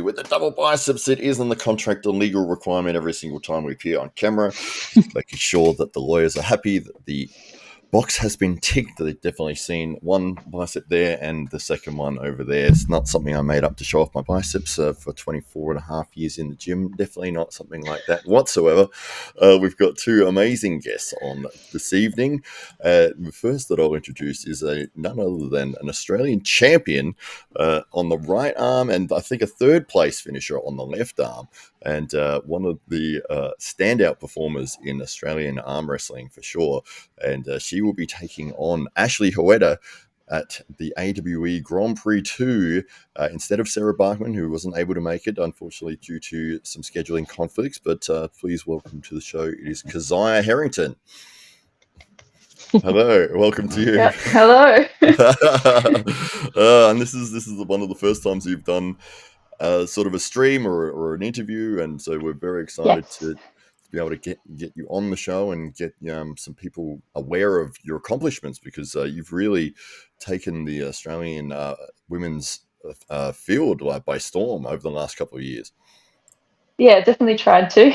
With the double biceps, it isn't the contract or legal requirement every single time we appear on camera, making sure that the lawyers are happy that the box has been ticked. They've definitely seen one bicep there and the second one over there. It's not something I made up to show off my biceps for 24 and a half years in the gym. Definitely not something like that whatsoever. We've got two amazing guests on this evening. The first that I'll introduce is none other than an Australian champion on the right arm, and I think a third place finisher on the left arm, and one of the standout performers in Australian arm wrestling for sure. And she will be taking on Ashleigh Hoeta at the AWE Grand Prix 2 instead of Sarah Barkman, who wasn't able to make it, unfortunately, due to some scheduling conflicts. But please welcome to the show. It is Keziah Herrington. Hello, welcome to you. Yep. Hello. And this is one of the first times you've done sort of a stream or an interview, and so we're very excited to be able to get you on the show and get some people aware of your accomplishments, because you've really taken the Australian women's field by storm over the last couple of years. Yeah, definitely tried to.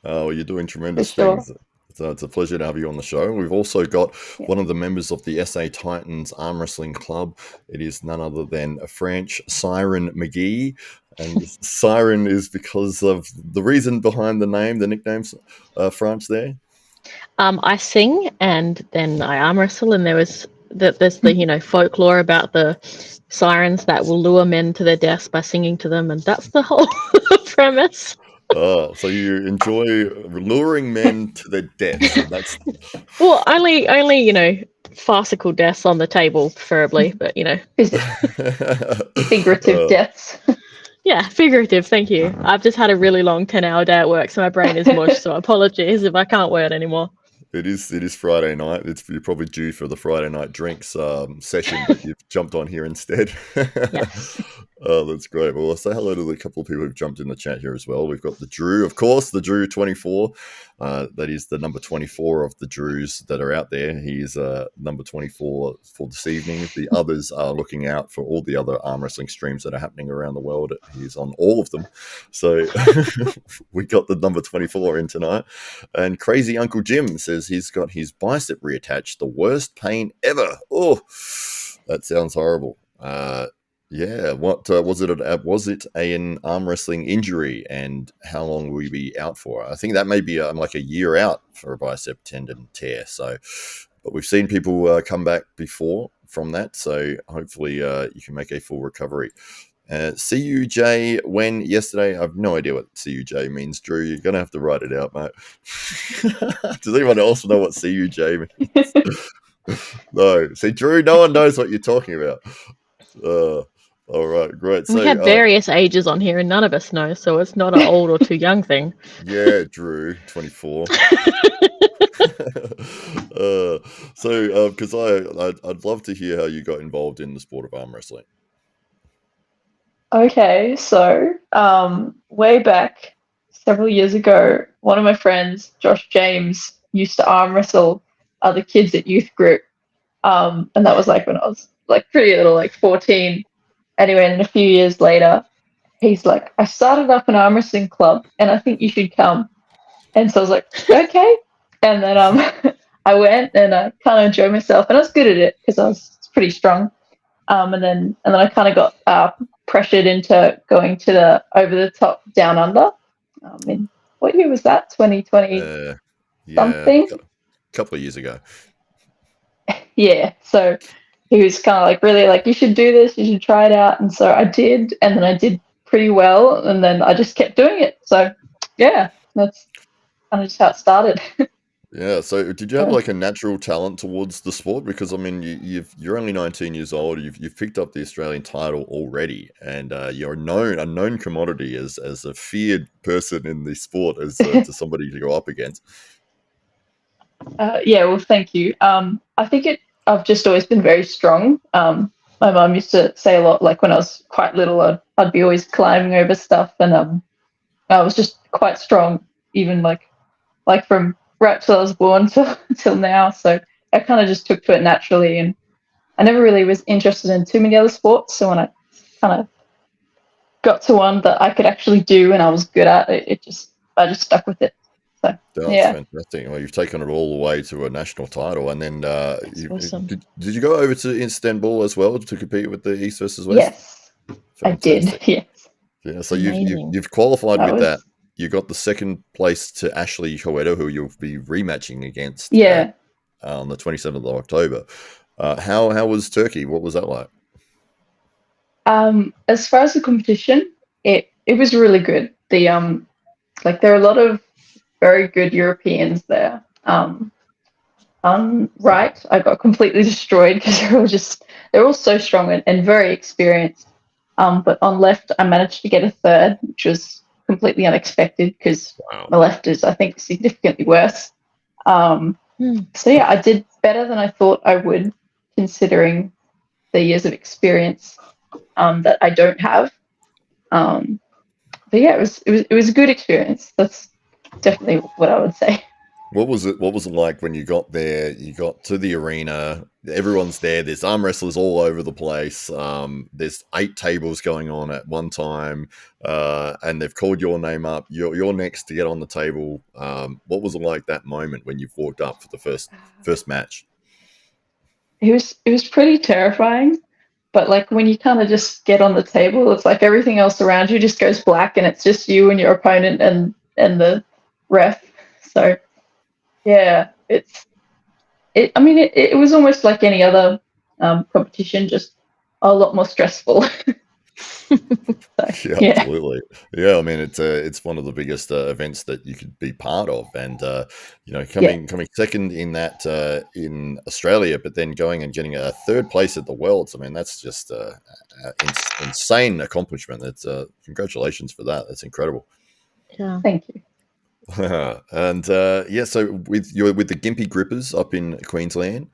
Oh, you're doing tremendous sure. things. So it's a pleasure to have you on the show. We've also got one of the members of the SA Titans Arm Wrestling Club. It is none other than French Siren McGee. And Siren is because of the reason behind the name, the nicknames, France there? I sing and then I arm wrestle, and there's the folklore about the sirens that will lure men to their deaths by singing to them, and that's the whole premise. Oh, so you enjoy luring men to their deaths. That's well, only farcical deaths on the table, preferably, but figurative deaths. Yeah, figurative. Thank you. I've just had a really long 10-hour day at work, so my brain is mush. So apologies if I can't word anymore. It is Friday night. You're probably due for the Friday night drinks session, but you've jumped on here instead. Yes. Oh, that's great. Well, I'll say hello to the couple of people who've jumped in the chat here as well. We've got the Drew, of course, the Drew 24. That is the number 24 of the Drews that are out there. He's number 24 for this evening. The others are looking out for all the other arm wrestling streams that are happening around the world. He's on all of them. So we got the number 24 in tonight. And Crazy Uncle Jim says he's got his bicep reattached. The worst pain ever. Oh, that sounds horrible. Yeah, what was it? Was it an arm wrestling injury, and how long will you be out for? I think that may be like a year out for a bicep tendon tear. So, but we've seen people come back before from that. So hopefully you can make a full recovery. CUJ when yesterday, I have no idea what CUJ means, Drew. You're going to have to write it out, mate. Does anyone else know what CUJ means? No. See, Drew, no one knows what you're talking about. All right, great. We had various ages on here and none of us know, so it's not an old or too young thing. Yeah, Drew, 24. Because I'd love to hear how you got involved in the sport of arm wrestling. Okay, so way back several years ago, one of my friends, Josh James, used to arm wrestle other kids at youth group. And that was like when I was like pretty little, like 14. Anyway, and a few years later, he's like, I started up an arm wrestling club and I think you should come. And so I was like, okay. And then I went and I kind of enjoyed myself, and I was good at it because I was pretty strong. And then I kind of got pressured into going to the over the top down under. In what year was that? 2020 something? A couple of years ago. Yeah. So he was kind of like, really like, you should do this, you should try it out. And so I did, and then I did pretty well, and then I just kept doing it. So yeah, that's kind of just how it started. Yeah, so did you have like a natural talent towards the sport? Because I mean, you're only 19 years old. You've picked up the Australian title already, and you're a known commodity as a feared person in the sport, as to somebody to go up against. Yeah, well, thank you. I think I've just always been very strong. My mum used to say a lot, like when I was quite little, I'd be always climbing over stuff, and I was just quite strong, even like from right till I was born till now. So I kind of just took to it naturally, and I never really was interested in too many other sports. So when I kind of got to one that I could actually do and I was good at, I just stuck with it. So That's yeah, fantastic. Well, you've taken it all the way to a national title, and then awesome. did you go over to Istanbul as well to compete with the East versus West? yes, Fantastic. I did. Yes, Yeah, so Amazing. you've qualified that with was that. You got the second place to Ashleigh Hoeta, who you'll be rematching against yeah. on the 27th of October. How was Turkey? What was that like? As far as the competition, it was really good. The like there are a lot of very good Europeans there. On right, I got completely destroyed because they're all so strong and very experienced. But on left, I managed to get a third, which was completely unexpected because Wow. my left is, I think, significantly worse. So yeah, I did better than I thought I would, considering the years of experience that I don't have. But yeah, it was a good experience. That's definitely what I would say. What was it like when you got there? You got to the arena, everyone's there, there's arm wrestlers all over the place. There's 8 tables going on at one time, and they've called your name up. You're next to get on the table. What was it like that moment when you walked up for the first match? It was pretty terrifying, but like when you kind of just get on the table, it's like everything else around you just goes black, and it's just you and your opponent and the ref. So yeah, I mean, it was almost like any other competition, just a lot more stressful. So, Yeah, yeah, absolutely. Yeah, I mean it's one of the biggest events that you could be part of, and coming second in that in Australia, but then going and getting a third place at the Worlds. I mean, that's just insane accomplishment. It's congratulations for that. That's incredible. Yeah. thank you. And so with the Gympie Grippers up in Queensland.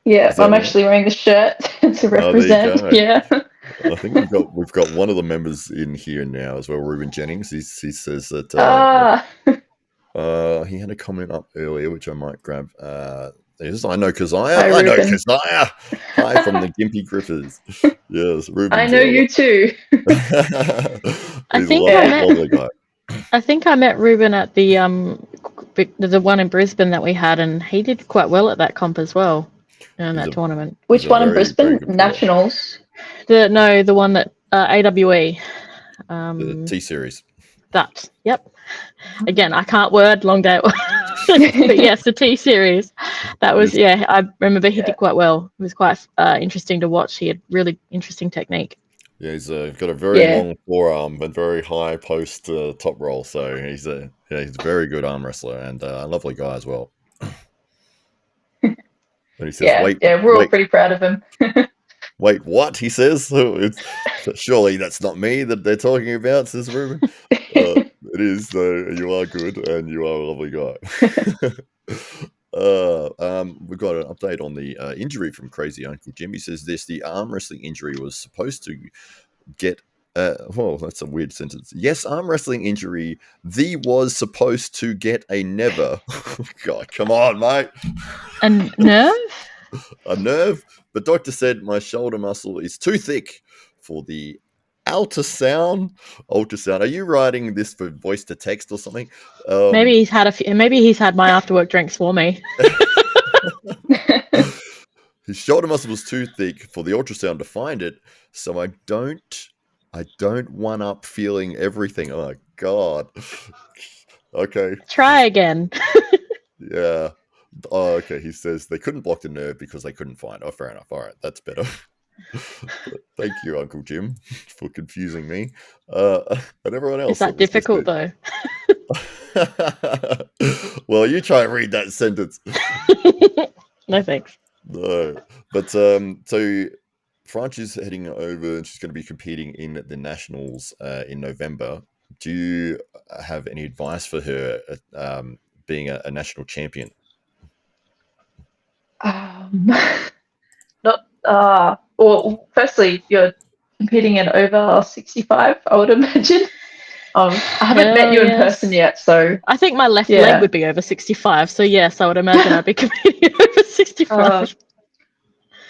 Yeah, Is that I'm right? actually wearing the shirt to There you represent. go. Yeah. I think we've got one of the members in here now as well, Ruben Jennings. He says that he had a comment up earlier, which I might grab. I know Keziah. Hi, I know Ruben. Keziah. Hi from the Gympie Grippers. Yes, Ruben's I know you too. He's a lovely guy. I think I met Ruben at the one in Brisbane that we had, and he did quite well at that comp as well in that tournament. Which one in very, Brisbane? very good player. Nationals. The one that AWE. The T Series. That. Yep. Again, I can't word, long day. But yes, the T Series. That was I remember he did quite well. It was quite interesting to watch. He had really interesting technique. Yeah, he's got a very long forearm and very high post top roll. So he's a very good arm wrestler and a lovely guy as well. But he says, we're all pretty proud of him. Wait, what? He says, surely that's not me that they're talking about, says Ruben. It is, though. You are good and you are a lovely guy. We've got an update on the injury from Crazy Uncle Jim. He says the arm wrestling injury was supposed to get that's a weird sentence. Yes, arm wrestling injury. Was supposed to get a never. God, come on, mate. A nerve? A nerve. The doctor said my shoulder muscle is too thick for the ultrasound. Are you writing this for voice to text or something? Maybe he's had my after work drinks for me. His shoulder muscle was too thick for the ultrasound to find it, so I don't one up feeling everything. Oh my God. Okay. Try again. Yeah. Oh, okay. He says they couldn't block the nerve because they couldn't find. Oh, fair enough. All right, that's better. Thank you, Uncle Jim, for confusing me. And everyone else. Is that difficult though? Well, you try and read that sentence. No thanks. No, but so France is heading over and she's going to be competing in the nationals in November. Do you have any advice for her being a national champion? Well, firstly, you're competing in over 65, I would imagine. I haven't met you in person yet, so I think my left leg would be over 65. So yes, I would imagine I'd be competing over 65.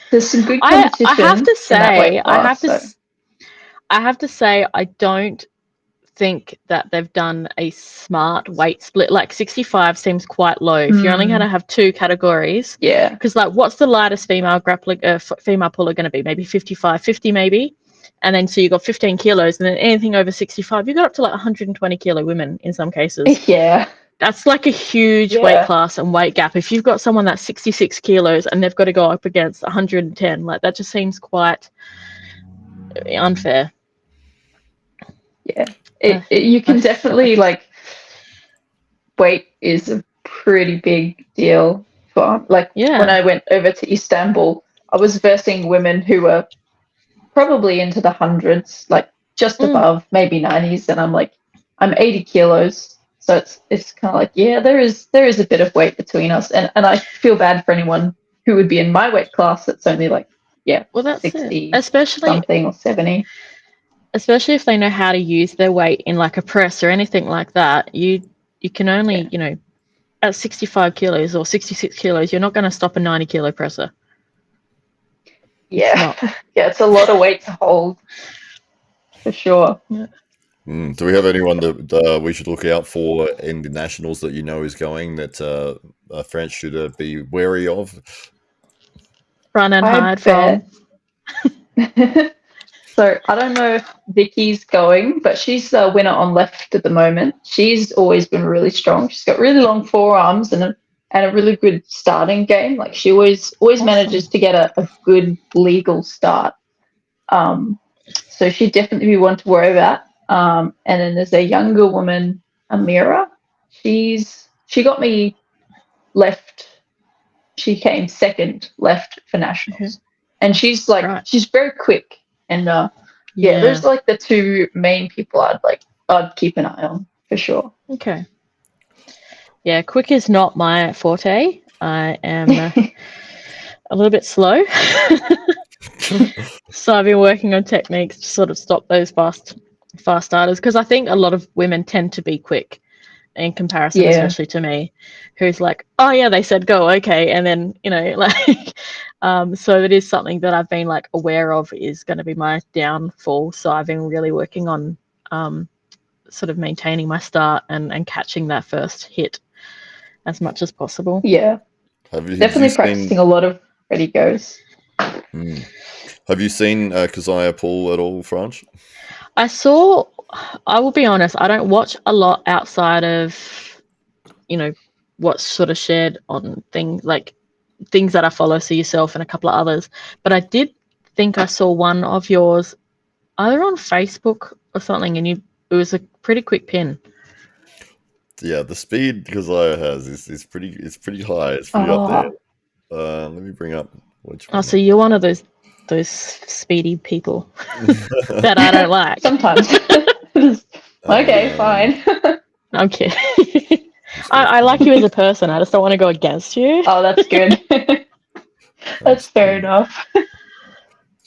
There's some good competition. I have to say, I have to say, I don't think that they've done a smart weight split. Like 65 seems quite low. If you're only going to have 2 categories, Yeah. because like, what's the lightest female grappling, female puller going to be? Maybe 55, 50 maybe. And then so you got 15 kilos, and then anything over 65, you got up to like 120 kilo women in some cases. Yeah. That's like a huge weight class and weight gap. If you've got someone that's 66 kilos and they've got to go up against 110, like that just seems quite unfair. Yeah. You can definitely, like, weight is a pretty big deal for, like, when I went over to Istanbul, I was versing women who were probably into the hundreds, like just above, maybe 90s, and I'm like, I'm 80 kilos, so it's kind of like, yeah, there is a bit of weight between us, and I feel bad for anyone who would be in my weight class that's only like, well, that's 60 especially something or 70. Especially if they know how to use their weight in like a press or anything like that. You can only, you know, at 65 kilos or 66 kilos, you're not going to stop a 90 kilo presser. Yeah. Yeah, it's a lot of weight to hold, for sure. Yeah. Do we have anyone that we should look out for in the nationals that you know is going that France should be wary of? Run and hide from. So I don't know if Vicky's going, but she's the winner on left at the moment. She's always been really strong. She's got really long forearms and a really good starting game. Like she always manages to get a good legal start. So she'd definitely be one to worry about. And then there's a younger woman, Amira. She got me left. She came second left for nationals, and she's like she's very quick. And those are like the 2 main people I'd keep an eye on for sure. Okay. Yeah, quick is not my forte. I am a little bit slow. So I've been working on techniques to sort of stop those fast starters, because I think a lot of women tend to be quick in comparison, especially to me, who's like, oh yeah, they said go, okay, and then, you know, like so it is something that I've been like aware of is going to be my downfall. So I've been really working on sort of maintaining my start and catching that first hit as much as possible. Yeah, definitely practicing a lot of ready goes. Have you seen Keziah pull at all, France? I will be honest, I don't watch a lot outside of, you know, what's sort of shared on things that I follow, so yourself and a couple of others. But I did think I saw one of yours either on Facebook or something, and it was a pretty quick pin. Yeah, the speed Keziah has is pretty high. It's pretty up there. Let me bring up which one. Oh, so you're one of those speedy people that I don't like. Sometimes. Okay, fine. I'm kidding. I like you as a person. I just don't want to go against you. Oh, that's good. That's fair enough.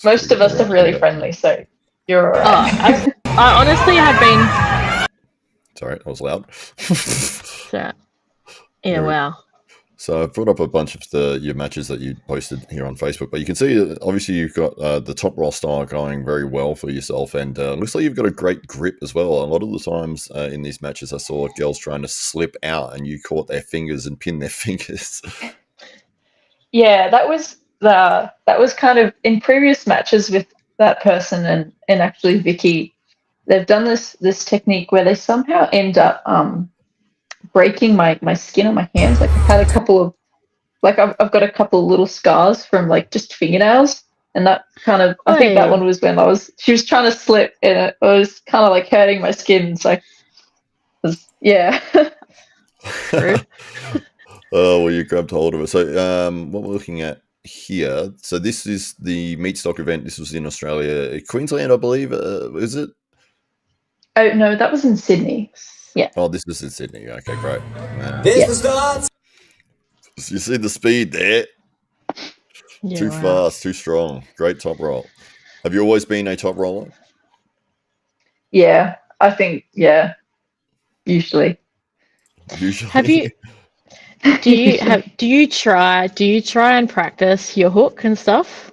Most of us are really friendly, so you're all right. I honestly have been... Sorry, I was loud. So, yeah, wow. So I've brought up a bunch of your matches that you posted here on Facebook, but you can see obviously you've got the top roll style going very well for yourself, and looks like you've got a great grip as well. A lot of the times in these matches, I saw girls trying to slip out, and you caught their fingers and pinned their fingers. Yeah, that was kind of in previous matches with that person and actually Vicky. They've done this technique where they somehow end up breaking my skin on my hands. Like I've had a couple of, like I've got a couple of little scars from like just fingernails, and that kind of I think that one was when she was trying to slip and it was kind of like hurting my skin. So yeah. Oh well, you grabbed hold of it. So what we're looking at here. So this is the meat stock event. This was in Australia, Queensland, I believe. Is it? Oh no, that was in Sydney. Yeah. Oh, this is in Sydney. Okay, great. There's the start. You see the speed there? Yeah, too fast, too strong. Great top roll. Have you always been a top roller? Yeah, I think usually. Have you? Do you try and practice your hook and stuff?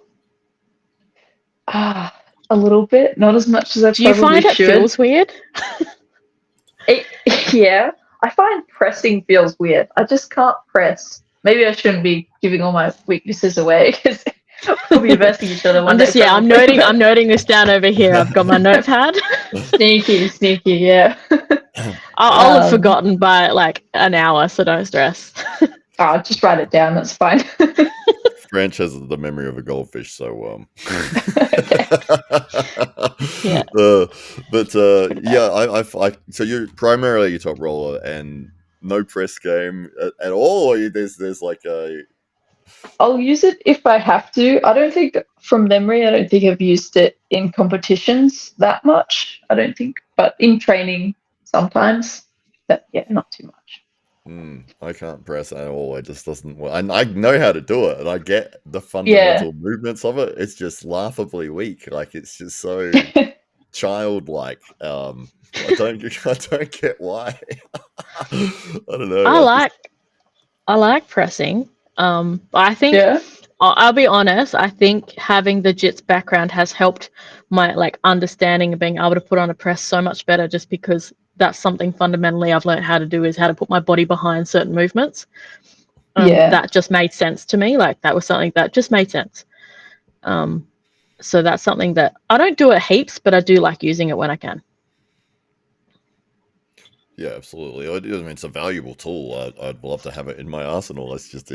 a little bit, not as much as I Do you probably find it should. feels weird? Yeah, I find pressing feels weird. I just can't press. Maybe I shouldn't be giving all my weaknesses away because we'll be versing each other one day. I'm probably, I'm noting this down over here. I've got my notepad. sneaky, yeah. I'll have forgotten by like an hour, so don't stress. I'll just write it down. That's fine. French has the memory of a goldfish, so Okay. Yeah. So you're primarily a top roller and no press game at all. Or there's like a I'll use it if I have to. I don't think, from memory, I don't think I've used it in competitions that much. I don't think, but in training sometimes. But yeah, not too much. I can't press at all. It just doesn't work. I know how to do it, and I get the Yeah. fundamental movements of it. It's just laughably weak. Like it's just so childlike. I don't get why. I don't know. I like pressing. I think Yeah. I'll be honest. I think having the jits background has helped my like understanding of being able to put on a press so much better. Just because that's something fundamentally I've learned how to do, is how to put my body behind certain movements. Yeah. That just made sense to me. Like that was something that just made sense. So that's something that I don't do it heaps, but I do like using it when I can. Yeah, absolutely. I mean, it's a valuable tool. I'd love to have it in my arsenal. It's just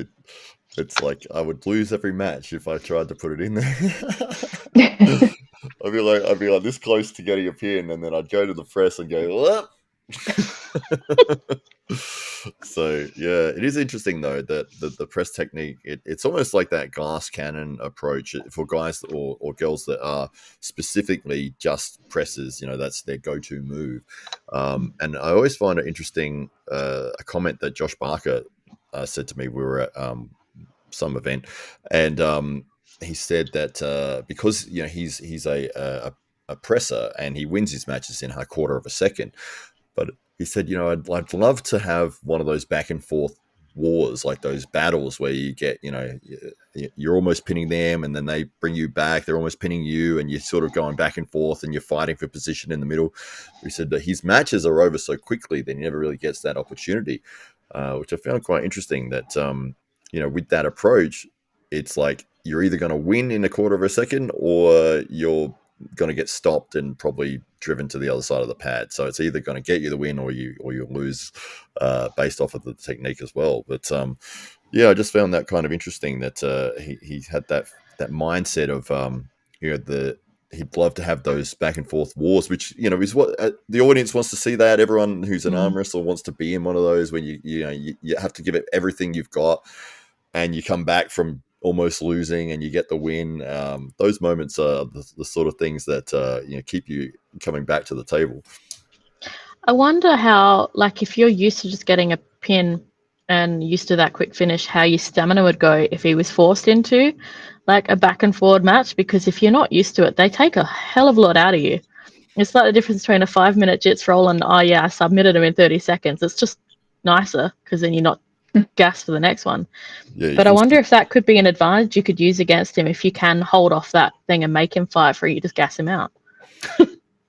it's like I would lose every match if I tried to put it in there. I'd be like this close to getting a pin, and then I'd go to the press and go, what? So yeah, it is interesting though that the press technique, it's almost like that glass cannon approach for guys or girls that are specifically just presses. That's their go-to move. And I always find it interesting, a comment that Josh Barker said to me. We were at some event, and he said that because he's a presser and he wins his matches in a quarter of a second, but he said, I'd love to have one of those back and forth wars, like those battles where you get, you're almost pinning them and then they bring you back. They're almost pinning you and you're sort of going back and forth and you're fighting for position in the middle. He said that his matches are over so quickly that he never really gets that opportunity, which I found quite interesting that, with that approach, it's like you're either going to win in a quarter of a second or you're going to get stopped and probably driven to the other side of the pad. So it's either going to get you the win or you lose, based off of the technique as well. But I just found that kind of interesting that he had that mindset of he'd love to have those back and forth wars, which is what the audience wants to see. That everyone who's an arm wrestler wants to be in one of those when you have to give it everything you've got, and you come back from almost losing and you get the win. Those moments are the sort of things that keep you coming back to the table. I wonder how, like, if you're used to just getting a pin and used to that quick finish, how your stamina would go if he was forced into like a back and forward match, because if you're not used to it, they take a hell of a lot out of you. It's like the difference between a 5-minute jits roll and, oh yeah, I submitted him in 30 seconds. It's just nicer because then you're not gassed for the next one. Yeah, but I wonder if that could be an advantage you could use against him if you can hold off that thing and make him fight for you, just gas him out.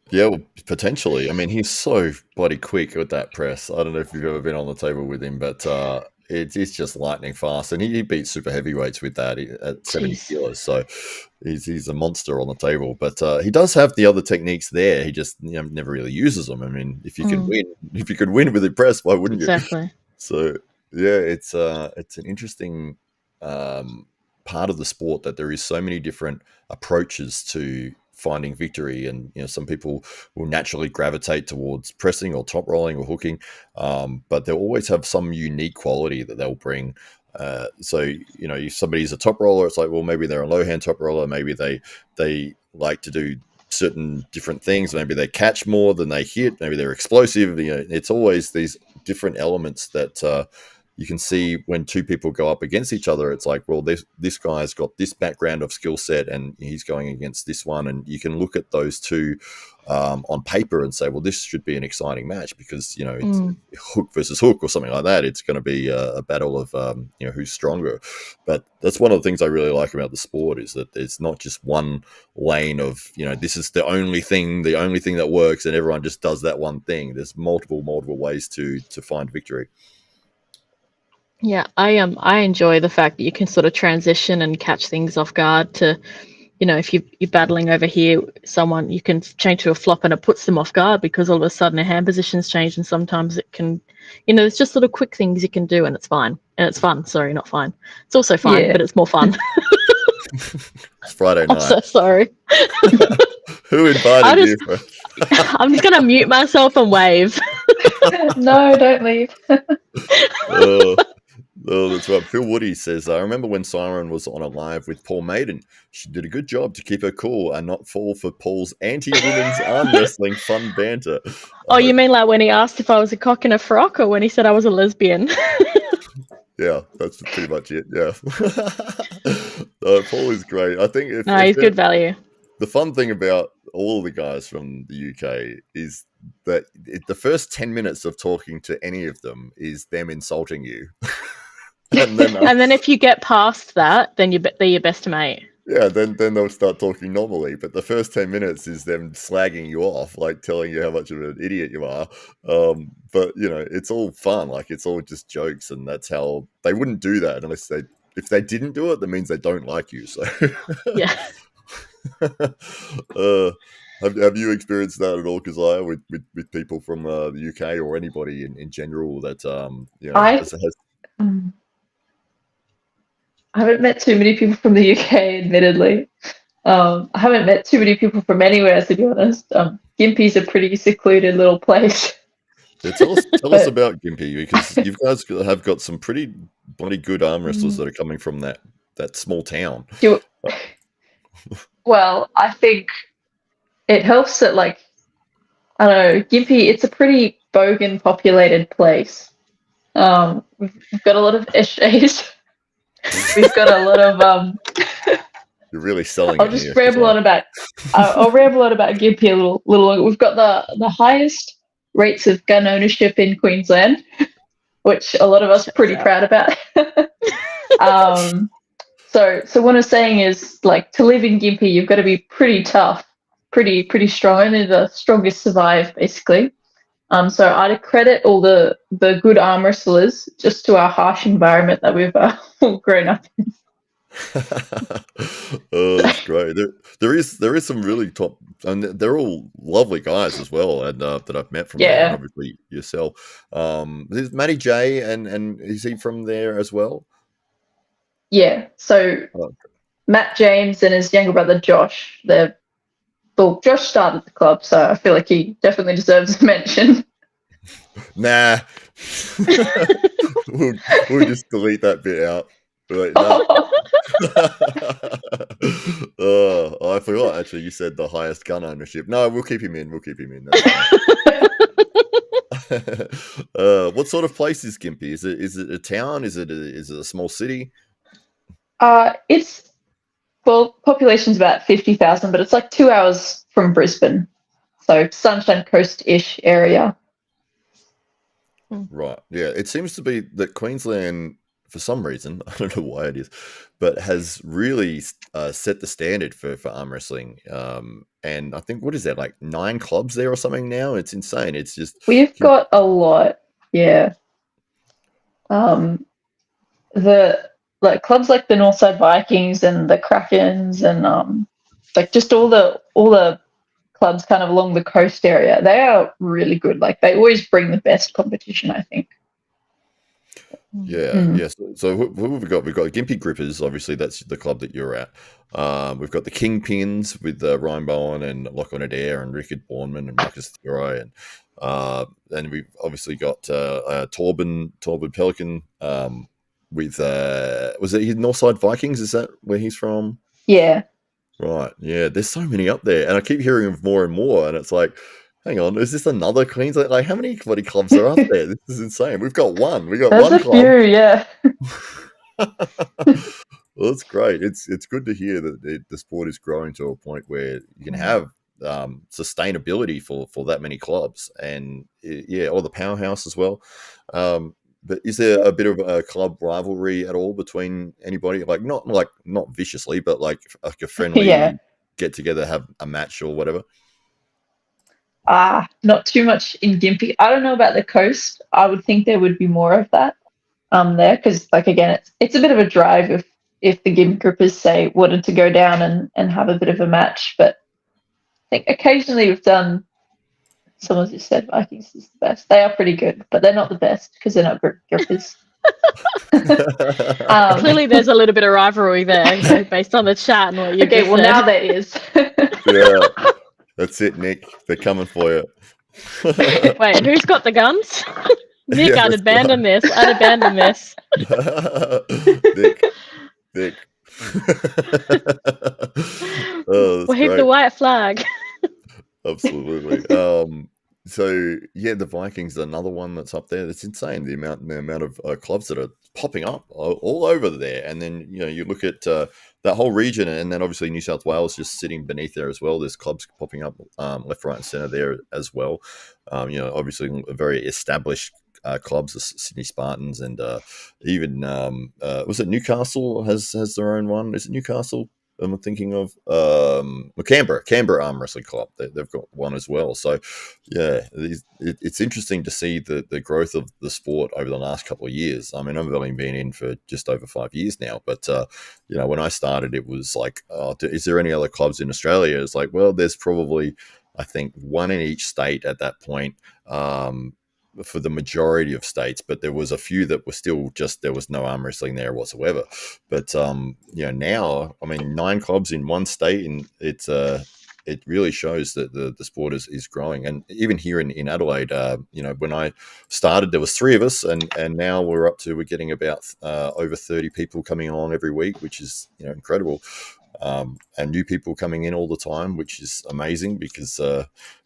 Yeah, well, potentially. I mean, he's so bloody quick with that press. I don't know if you've ever been on the table with him, but it's just lightning fast. And he beats super heavyweights with that at 70 kilos. So he's a monster on the table. But he does have the other techniques there. He just never really uses them. I mean, if you could win with the press, why wouldn't you? Exactly. So yeah, it's an interesting part of the sport that there is so many different approaches to finding victory, and some people will naturally gravitate towards pressing or top rolling or hooking, but they'll always have some unique quality that they'll bring. So if somebody's a top roller, it's like, well, maybe they're a low hand top roller, maybe they like to do certain different things, maybe they catch more than they hit, maybe they're explosive. It's always these different elements that you can see when two people go up against each other, it's like, well, this guy's got this background of skill set and he's going against this one. And you can look at those two on paper and say, well, this should be an exciting match because, you know, it's hook versus hook or something like that. It's going to be a battle of, you know, who's stronger. But that's one of the things I really like about the sport is that there's not just one lane of, you know, this is the only thing that works and everyone just does that one thing. There's multiple ways to find victory. Yeah, I enjoy the fact that you can sort of transition and catch things off guard to, you know, if you're battling over here, someone, you can change to a flop and it puts them off guard because all of a sudden a hand position's changed and sometimes it can, you know, it's just little quick things you can do and it's fine. And it's fun. Sorry, not fine. It's also fun, but it's more fun. It's Friday night. I'm so sorry. Who invited you? I'm just going to mute myself and wave. No, don't leave. Oh, that's right. Phil Woody says, I remember when Siren was on a live with Paul Maiden. She did a good job to keep her cool and not fall for Paul's anti-women's arm wrestling fun banter. Oh, you mean like when he asked if I was a cock in a frock or when he said I was a lesbian? Yeah, that's pretty much it. Yeah. Paul is great. I think he's good value. The fun thing about all the guys from the UK is that the first 10 minutes of talking to any of them is them insulting you. And then if you get past that, then they're your best mate. Yeah, then they'll start talking normally. But the first 10 minutes is them slagging you off, like telling you how much of an idiot you are. But, you know, it's all fun. Like, it's all just jokes. And that's how they wouldn't do that unless if they didn't do it, that means they don't like you. So, yeah. Have you experienced that at all, Keziah, with people from the UK or anybody in general that, you know, I haven't met too many people from the UK, admittedly. I haven't met too many people from anywhere, to be honest. Gympie's a pretty secluded little place. Yeah, tell us about Gympie, because you guys have got some pretty bloody good arm wrestlers that are coming from that small town. Well, I think it helps that, like, I don't know, Gympie, it's a pretty bogan populated place. We've got a lot of SJs. We've got a lot of You're really selling. I'll just ramble on about. I'll ramble on about Gympie a little longer. We've got the highest rates of gun ownership in Queensland, which a lot of us are pretty proud about. So what I'm saying is, like, to live in Gympie, you've got to be pretty tough, pretty strong. Only the strongest survive, basically. So I'd credit all the good arm wrestlers just to our harsh environment that we've all grown up in. Oh, that's great. There is some really top, and they're all lovely guys as well, and that I've met from there, and obviously yourself. There's Matty J, and is he from there as well? Yeah. So Matt James and his younger brother Josh, Josh started the club, so I feel like he definitely deserves a mention. Nah. we'll just delete that bit out. Right, no. I forgot, actually, you said the highest gun ownership. No, we'll keep him in. What sort of place is Gympie? Is it a town? Is it a small city? Population's about 50,000, but it's like 2 hours from Brisbane, so Sunshine Coast-ish area. Right. Yeah. It seems to be that Queensland, for some reason, I don't know why it is, but has really set the standard for arm wrestling. And I think, what is that, like 9 clubs there or something now? It's insane. It's just we've got a lot. Yeah. The clubs like the Northside Vikings and the Krakens and like just all the clubs kind of along the coast area, they are really good. Like, they always bring the best competition, I think. Yeah, yes. So who have we got? We've got Gympie Grippers, obviously that's the club that you're at. We've got the Kingpins with Ryan Bowen and Lachlan Adair and Richard Bourneman and Marcus Thuroy, and we've obviously got Torben Pelican with was it his Northside Vikings? Is that where he's from? Yeah. Right. Yeah. There's so many up there, and I keep hearing of more and more, and it's like, Hang on, is this another Queensland? Like, how many bloody clubs are up there? This is insane. We've got one. We got There's one a club. few, yeah. Well, that's great. It's good to hear that the sport is growing to a point where you can have sustainability for that many clubs, and or the powerhouse as well. But is there a bit of a club rivalry at all between anybody? Like not viciously, but like a friendly Yeah. get together, have a match or whatever. Not too much in Gympie. I don't know about the coast. I would think there would be more of that there, because like again, it's a bit of a drive if the Gympie groupers say wanted to go down and have a bit of a match. But I think occasionally we've done. Someone just said Vikings is the best. They are pretty good, but they're not the best because they're not groupers. Clearly, there's a little bit of rivalry there, based on the chat and what you Okay, well said. now there is. Yeah, that's it, Nick. They're coming for you. Wait, who's got the guns? Nick, Yeah, I'd abandon this. I'd abandon this. Nick. Oh, that's Wave great. the white flag. Absolutely. So yeah, the Vikings are another one that's up there. It's insane the amount of clubs that are popping up all over there. And then you look at that whole region, and then obviously New South Wales just sitting beneath there as well. There's clubs popping up left, right, and centre there as well. Obviously very established clubs, the Sydney Spartans, and even was it Newcastle has their own one? Is it Newcastle? I'm thinking of Canberra Arm Wrestling Club. They've got one as well. So, yeah, it's interesting to see the growth of the sport over the last couple of years. I mean, I've only been in for just over 5 years now, but when I started, it was like, is there any other clubs in Australia? It's like, well, there's probably, I think, one in each state at that point. For the majority of states, but there was a few that were still there was no arm wrestling there whatsoever. But now, I mean, 9 clubs in one state, and it really shows that the sport is growing. And even here in Adelaide, when I started, there was 3 of us, and now we're getting about over 30 people coming along every week, which is incredible. And new people coming in all the time, which is amazing because,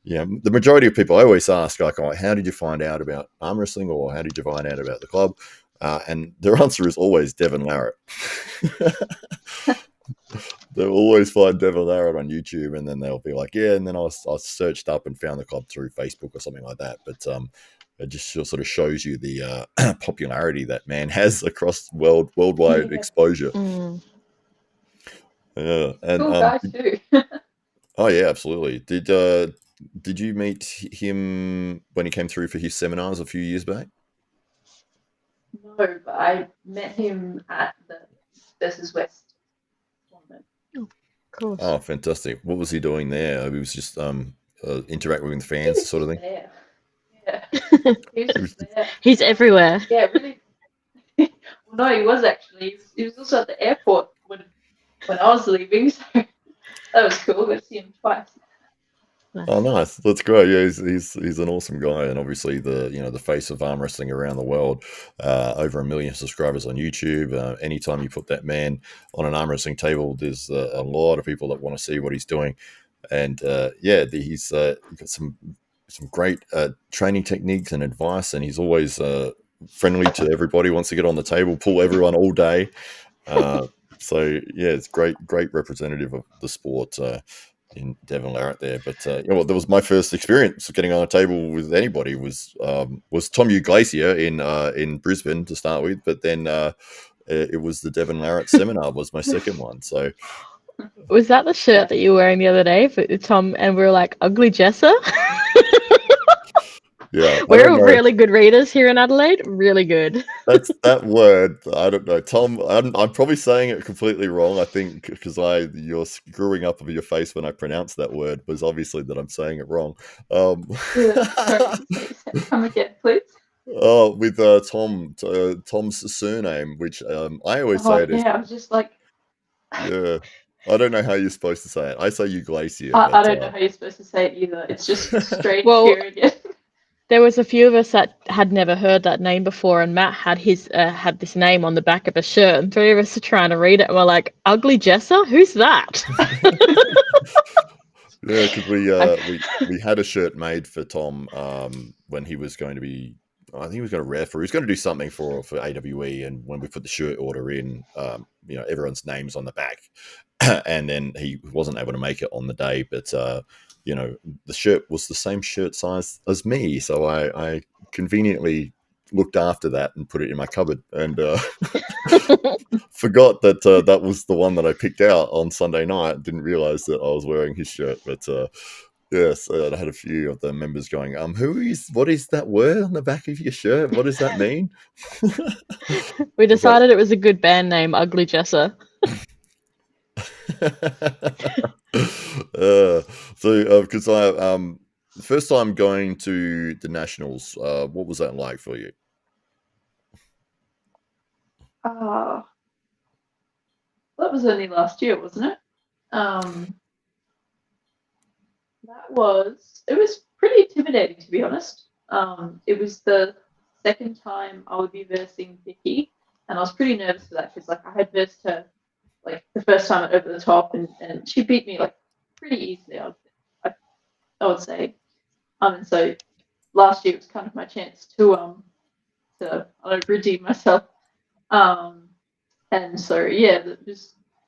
the majority of people I always ask, like, how did you find out about arm wrestling, or how did you find out about the club? And their answer is always Devon Larratt. They'll always find Devon Larratt on YouTube, and then they'll be like, yeah, and then I searched up and found the club through Facebook or something like that. But it just sort of shows you the popularity that man has across worldwide exposure. Mm. Yeah, and Cool guy too. oh yeah, absolutely. Did you meet him when he came through for his seminars a few years back? No, but I met him at the Versus West tournament. Cool. Oh, fantastic! What was he doing there? He was just interacting with fans, sort of thing. There. Yeah, he was just there. He's everywhere. Yeah, really. Well, no, he was actually. He was also at the airport when I was leaving, so that was cool. Got to see him twice. Oh, nice. That's great. Yeah, he's an awesome guy, and obviously the face of arm wrestling around the world. Over 1 million subscribers on YouTube. Anytime you put that man on an arm wrestling table, there's a lot of people that want to see what he's doing. And he's got some great training techniques and advice, and he's always friendly to everybody. Wants to get on the table, pull everyone all day. So yeah, it's great representative of the sport in Devon Larratt there. But that was my first experience getting on a table with anybody was Tom Glacier in Brisbane to start with, but then it was the Devon Larratt seminar was my second one. So was that the shirt that you were wearing the other day for Tom? And we were like, ugly Jessa. Yeah, we're really good readers here in Adelaide. Really good. That's that word. I don't know, Tom. I'm probably saying it completely wrong. I think because you're screwing up of your face when I pronounce that word was obviously that I'm saying it wrong. Come again, please. Oh, with Tom's surname, which I always say it. Yeah, I was just like. Yeah. I don't know how you're supposed to say it. I say Glacier. I don't know how you're supposed to say it either. It's just strange hearing it. There was a few of us that had never heard that name before, and Matt had had this name on the back of a shirt, and 3 of us are trying to read it, and we're like, ugly Jessa? Who's that? Yeah, because we had a shirt made for Tom when he was going to be. I think he was going to ref, or he was going to do something for AWE. And when we put the shirt order in, everyone's name's on the back, and then he wasn't able to make it on the day. But the shirt was the same shirt size as me, so I conveniently looked after that and put it in my cupboard, and forgot that that was the one that I picked out on Sunday night. Didn't realize that I was wearing his shirt, but yes, I had a few of the members going, what is that word on the back of your shirt? What does that mean? We decided it was a good band name, Ugly Jesser. Because the first time going to the Nationals, what was that like for you? That was only last year, wasn't it? It was pretty intimidating, to be honest. It was the second time I would be versing Vicky, and I was pretty nervous for that because I had versed her the first time at Over the Top, and she beat me pretty easily. I would say, and so last year was kind of my chance to redeem myself. And so yeah,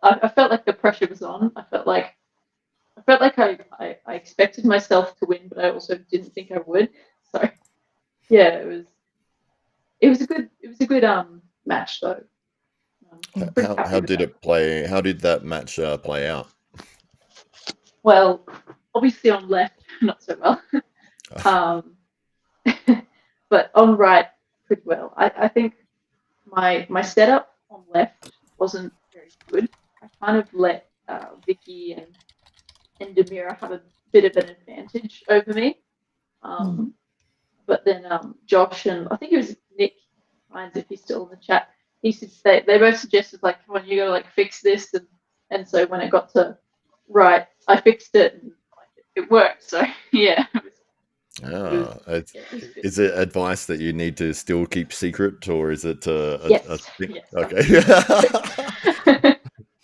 I felt like the pressure was on. I felt like I expected myself to win, but I also didn't think I would. So yeah, it was a good match though. How did it play? How did that match play out? Well, obviously on left, not so well. But on right, pretty well. I think my setup on left wasn't very good. I kind of let Vicky and Demira have a bit of an advantage over me. But then Josh and I think it was Nick Hines, if he's still in the chat, he said they both suggested come on, you gotta fix this, and so when it got to right, I fixed it and it worked. So yeah. Is it advice that you need to still keep secret, or is it yes. a thing? Yes. Okay.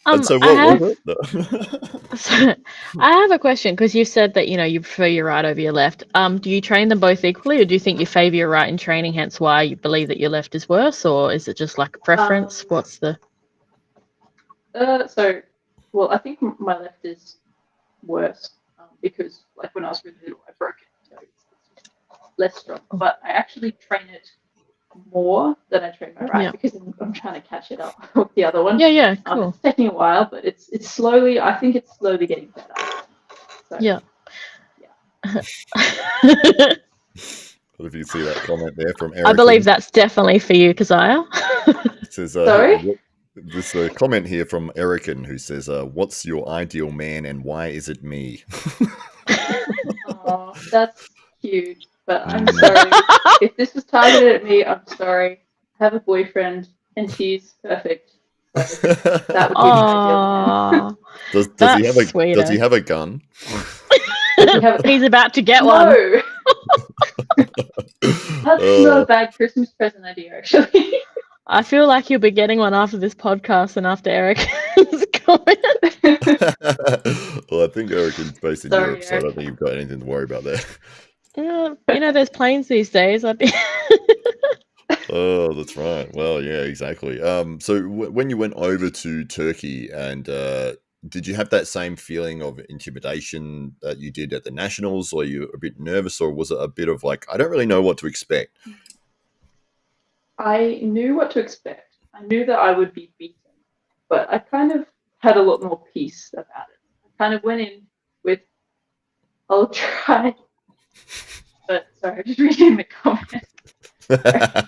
And so what was it? So, I have a question, because you said that you prefer your right over your left. Do you train them both equally, or do you think you favour your right in training, hence why you believe that your left is worse, or is it just a preference? What's the? I think my left is worse because when I was really little, I broke it, so it's less strong. But I actually train it more than I train my right because I'm trying to catch it up with the other one. Yeah, cool. It's taking a while, but it's slowly. I think it's slowly getting better. So, yeah. Well, if you see that comment there from Eric, I believe that's definitely for you, Keziah. It says, sorry. There's a comment here from Erican who says, "What's your ideal man, and why is it me?" Oh, that's huge. But I'm sorry. If this was targeted at me, I'm sorry. I have a boyfriend, and he's perfect. So that would be my ideal man. Does he have a gun? He's about to get one. No. That's not a bad Christmas present idea, actually. I feel like you'll be getting one after this podcast and after Eric's comment. Well, I think Erican's based in Europe, so I don't think you've got anything to worry about there. There's planes these days. Oh, that's right. Well, yeah, exactly. So when you went over to Turkey, and did you have that same feeling of intimidation that you did at the Nationals, or you a bit nervous, or was it a bit of I don't really know what to expect? I knew what to expect. I knew that I would be beaten, but I kind of had a lot more peace about it. I kind of went in with, I'll try. But sorry, I'm just reading the comments. I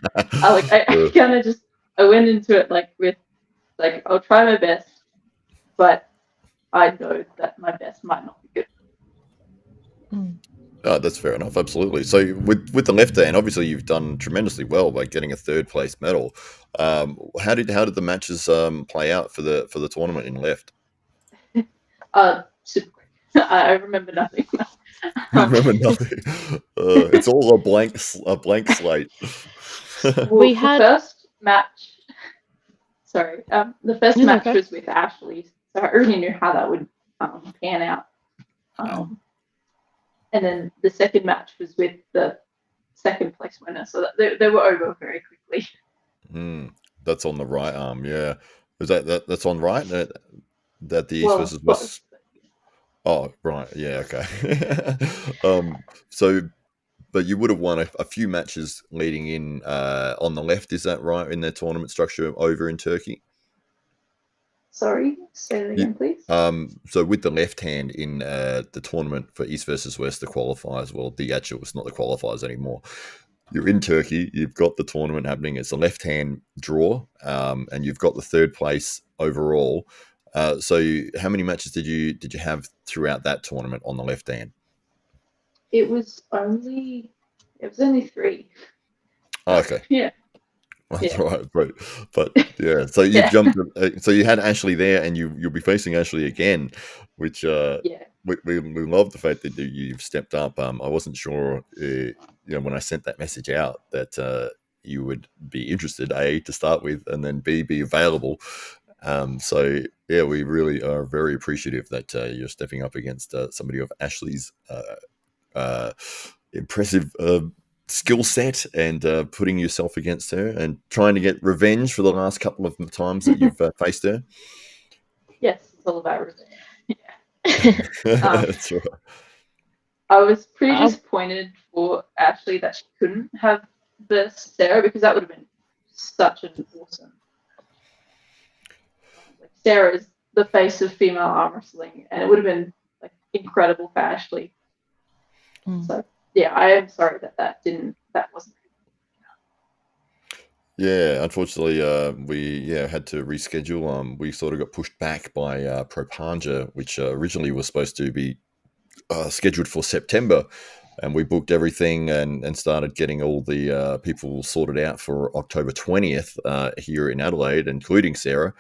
kind of just went into it with I'll try my best, but I know that my best might not be good. Oh, that's fair enough. Absolutely. So with the left hand, obviously you've done tremendously well by getting a third place medal. How did the matches play out for the tournament in left? Super quick. I remember nothing. Remember nothing. It's all a blank slate. We had the first match. Sorry, the first match was with Ashleigh, so I already knew how that would pan out. And then the second match was with the second place winner, so they were over very quickly. That's on the right arm, yeah. Is that's on right? That the East versus West. Oh, right, yeah, okay. So, but you would have won a few matches leading in on the left, is that right, in their tournament structure over in Turkey? Sorry, say that again, please. So with the left hand in the tournament for East versus West, the qualifiers, well, it's not the qualifiers anymore. You're in Turkey, you've got the tournament happening. It's a left-hand draw, and you've got the third place overall. So how many matches did you have throughout that tournament on the left hand? It was only 3. Oh, okay. Yeah. That's right, but yeah. So you jumped. So you had Ashleigh there, and you'll be facing Ashleigh again, which we love the fact that you've stepped up. I wasn't sure, when I sent that message out that you would be interested, A, to start with, and then B, be available. So yeah, we really are very appreciative that you're stepping up against somebody of Ashleigh's impressive skill set and putting yourself against her and trying to get revenge for the last couple of times that you've faced her. Yes, it's all about revenge. Yeah. That's right. I was pretty disappointed for Ashleigh that she couldn't have versus Sarah, because that would have been such an awesome. Sarah is the face of female arm wrestling, and it would have been incredible for Ashleigh. So yeah, I am sorry that wasn't. Yeah, unfortunately, we had to reschedule. We sort of got pushed back by Propanja, which originally was supposed to be scheduled for September, and we booked everything and started getting all the people sorted out for October 20th here in Adelaide, including Sarah,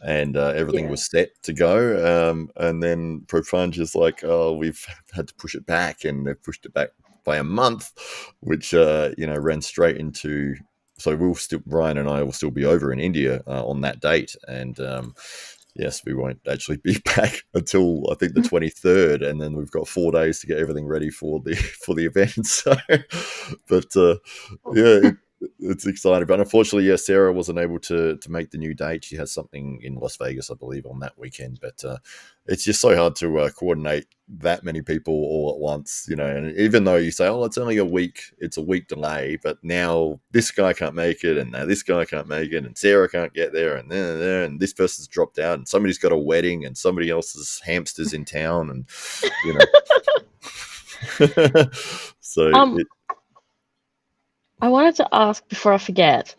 and everything was set to go. And then Propanja's like, oh, we've had to push it back, and they've pushed it back by a month, which ran straight into. So Ryan and I will still be over in India on that date, and yes, we won't actually be back until I think the 23rd, and then we've got 4 days to get everything ready for the event. So, but it's exciting. But unfortunately, Sarah wasn't able to make the new date. She has something in Las Vegas, I believe, on that weekend. But it's just so hard to coordinate that many people all at once, and even though you say, oh, it's only a week, it's a week delay, but now this guy can't make it, and now this guy can't make it, and Sarah can't get there, and then and this person's dropped out, and somebody's got a wedding, and somebody else's hamster's in town, and so I wanted to ask before I forget.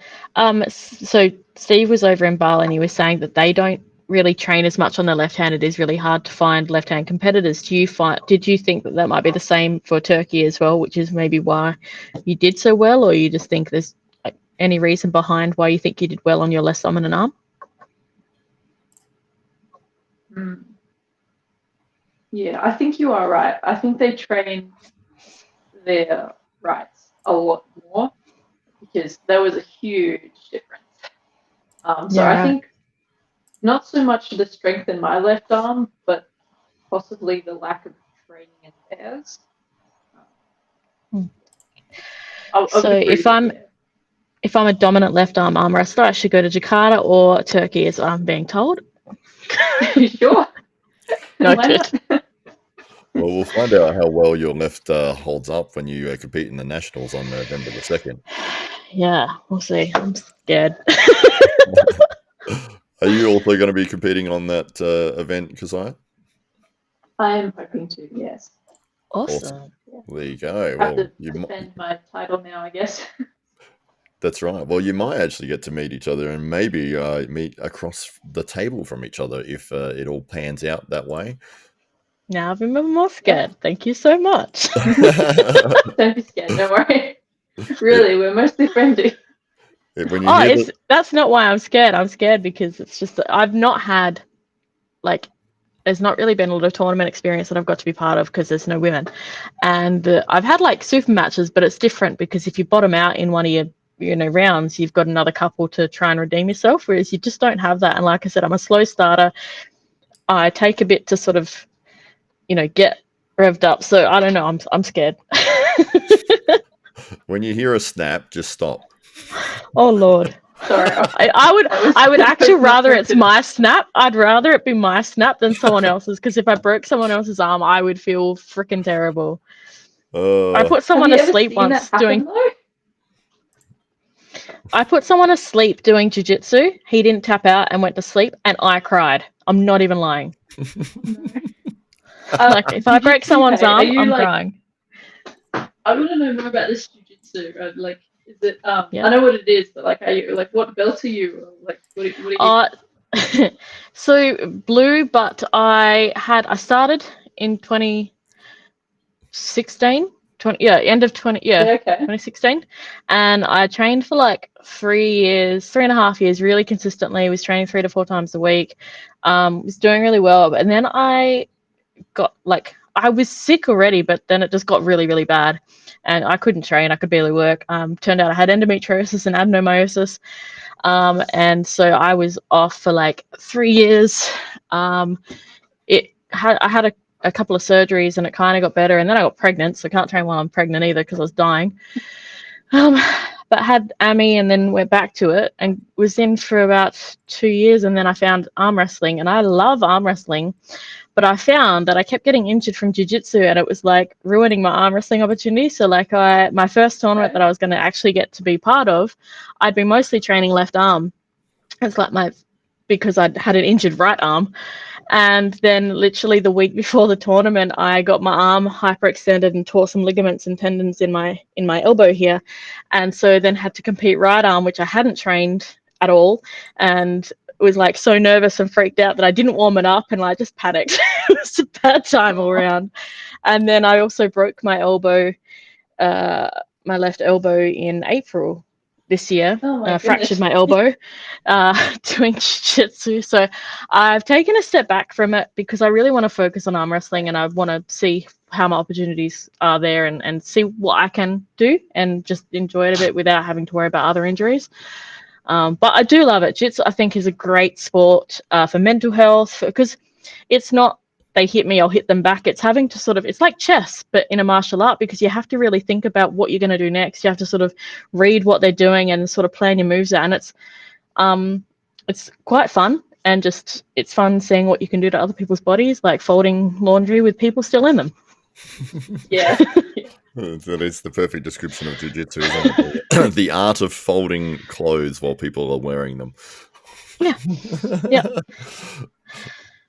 So Steve was over in Bali, and he was saying that they don't really train as much on the left hand. It is really hard to find left hand competitors. Did you think that might be the same for Turkey as well, which is maybe why you did so well, or you just think there's any reason behind why you think you did well on your less dominant arm? Yeah, I think you are right. I think they train their rights a lot more, because there was a huge difference. I think not so much the strength in my left arm, but possibly the lack of training in theirs. So if I'm a dominant left arm wrestler, I should go to Jakarta or Turkey, as I'm being told. Sure. Noted. Well, we'll find out how well your left holds up when you compete in the Nationals on November the 2nd. Yeah, we'll see. I'm scared. Are you also going to be competing on that event, Keziah? I am hoping to, yes. Awesome. Yeah. There you go. I have to defend my title now, I guess. That's right. Well, you might actually get to meet each other and maybe meet across the table from each other if it all pans out that way. Now I've been more scared. Thank you so much. Don't be scared. Don't worry. Really, we're mostly friendly. That's not why I'm scared. I'm scared because it's just that I've not had, there's not really been a lot of tournament experience that I've got to be part of because there's no women. And I've had super matches, but it's different because if you bottom out in one of your rounds, you've got another couple to try and redeem yourself, whereas you just don't have that. And like I said, I'm a slow starter. I take a bit to sort of, get revved up. So I don't know. I'm scared. When you hear a snap, just stop. Oh Lord. Sorry. I would actually rather it's my snap. I'd rather it be my snap than someone else's, because if I broke someone else's arm, I would feel freaking terrible. I put someone to sleep once doing. I put someone to sleep doing jiu-jitsu. He didn't tap out and went to sleep, and I cried. I'm not even lying. Like if I break someone's arm, I'm crying. I want to know more about this jiu-jitsu. Right? Like, is it? I know what it is, but like, are you like what belt are you? Like, what are you? So blue, but I started in 2016. End of 2016, and I trained for like 3.5 years, really consistently. Was training 3 to 4 times a week. Was doing really well, and then I got I was sick already, but then it just got really, really bad, and I couldn't train. I could barely work. Turned out I had endometriosis and adenomyosis, and so I was off for like 3 years. I had a couple of surgeries, and it kind of got better, and then I got pregnant, so I can't train while I'm pregnant either because I was dying. But had AMI and then went back to it and was in for about 2 years, and then I found arm wrestling, and I love arm wrestling, but I found that I kept getting injured from jiu-jitsu, and it was like ruining my arm wrestling opportunity. So like my first tournament that I was going to actually get to be part of, I'd been mostly training left arm. It's like because I'd had an injured right arm. And then literally the week before the tournament, I got my arm hyperextended and tore some ligaments and tendons in my elbow here. And so then had to compete right arm, which I hadn't trained at all. And was like so nervous and freaked out that I didn't warm it up, and I just panicked. It was a bad time all around. And then I also broke my elbow, my left elbow in April this year. Fractured my elbow doing jiu-jitsu. So I've taken a step back from it because I really want to focus on arm wrestling, and I want to see how my opportunities are there and see what I can do and just enjoy it a bit without having to worry about other injuries. But I do love it. Jiu-jitsu, I think, is a great sport for mental health, because it's not they hit me, I'll hit them back. It's having to it's like chess, but in a martial art, because you have to really think about what you're going to do next. You have to sort of read what they're doing and sort of plan your moves out. And it's quite fun, and just it's fun seeing what you can do to other people's bodies, like folding laundry with people still in them. Yeah. That is the perfect description of jiu-jitsu, isn't it? The art of folding clothes while people are wearing them. Yeah. Yeah.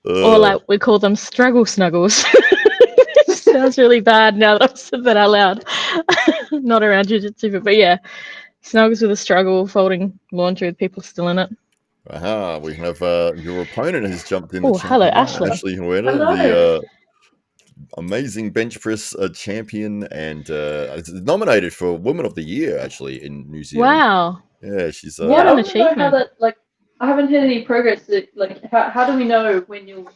Or like we call them struggle snuggles. It sounds really bad now that I've said that out loud. Not around jiu-jitsu, but yeah, snuggles with a struggle, folding laundry with people still in it. Aha, we have your opponent has jumped in. Oh, hello, Ashleigh. Ashleigh Hoeta, the amazing bench press champion, and nominated for Woman of the Year actually in New Zealand. Wow. Yeah, she's what an achievement. How that, I haven't had any progress. How do we know when you'll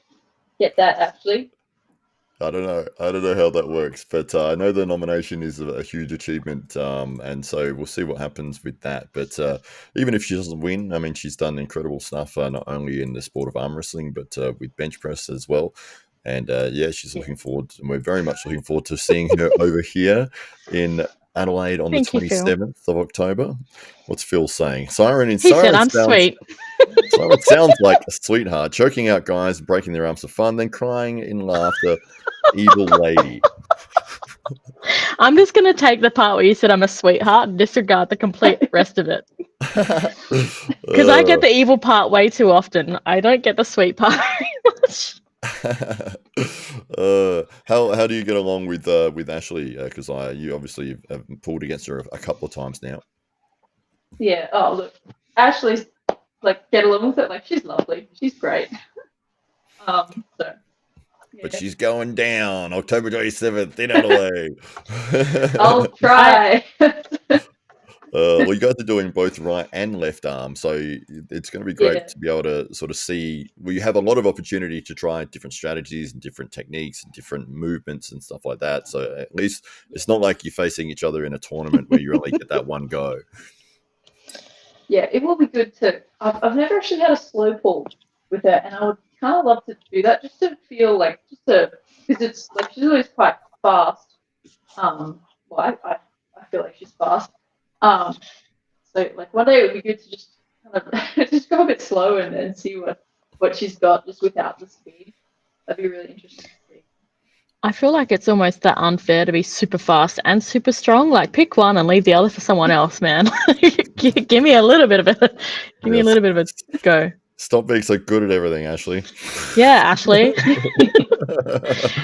get that actually? I don't know how that works, but I know the nomination is a huge achievement, and so we'll see what happens with that. But even if she doesn't win, I mean, she's done incredible stuff, not only in the sport of arm wrestling, but with bench press as well. And she's looking forward, and we're very much looking forward to seeing her over here in Adelaide on the 27th of October. What's Phil saying? Siren said I'm sweet. Siren sounds like a sweetheart, choking out guys, breaking their arms for fun, then crying in laughter. Evil lady. I'm just going to take the part where you said I'm a sweetheart and disregard the complete rest of it. Because I get the evil part way too often. I don't get the sweet part very much. How do you get along with Ashleigh? Because you obviously have pulled against her a couple of times now. Yeah. Oh, look, Ashleigh's get along with it. She's lovely. She's great. So. Yeah. But she's going down October 27th in Adelaide. I'll try. Well, you guys are doing both right and left arm, so it's going to be great to be able to sort of see. Well, you have a lot of opportunity to try different strategies and different techniques and different movements and stuff like that. So at least it's not like you're facing each other in a tournament where you only get that one go. Yeah, it will be good to. I've never actually had a slow pull. with her, and I would kind of love to do that just to feel like because it's like she's always quite fast. Well, I feel like she's fast. So like one day it would be good to just kind of just go a bit slow and see what she's got just without the speed. That'd be really interesting to see. I feel like it's almost that unfair to be super fast and super strong. Like pick one and leave the other for someone else, man. Give me a little bit of a go. Stop being so good at everything, Ashleigh. Yeah, Ashleigh.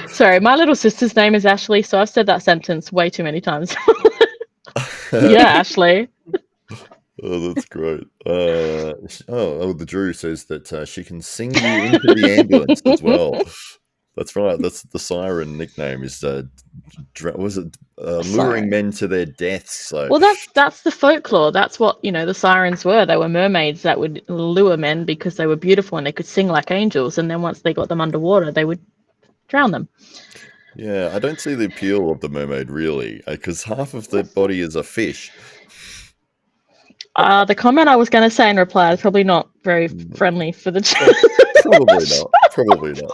Sorry, my little sister's name is Ashleigh, so I've said that sentence way too many times. Yeah, Ashleigh. Oh, that's great. The Drew says that she can sing you into the ambulance as well. That's right. That's the siren nickname is luring men to their deaths. So well, that's the folklore. That's what the sirens were. They were mermaids that would lure men because they were beautiful and they could sing like angels. And then once they got them underwater, they would drown them. Yeah, I don't see the appeal of the mermaid really, because half of their body is a fish. The comment I was going to say in reply is probably not very friendly for the Probably not.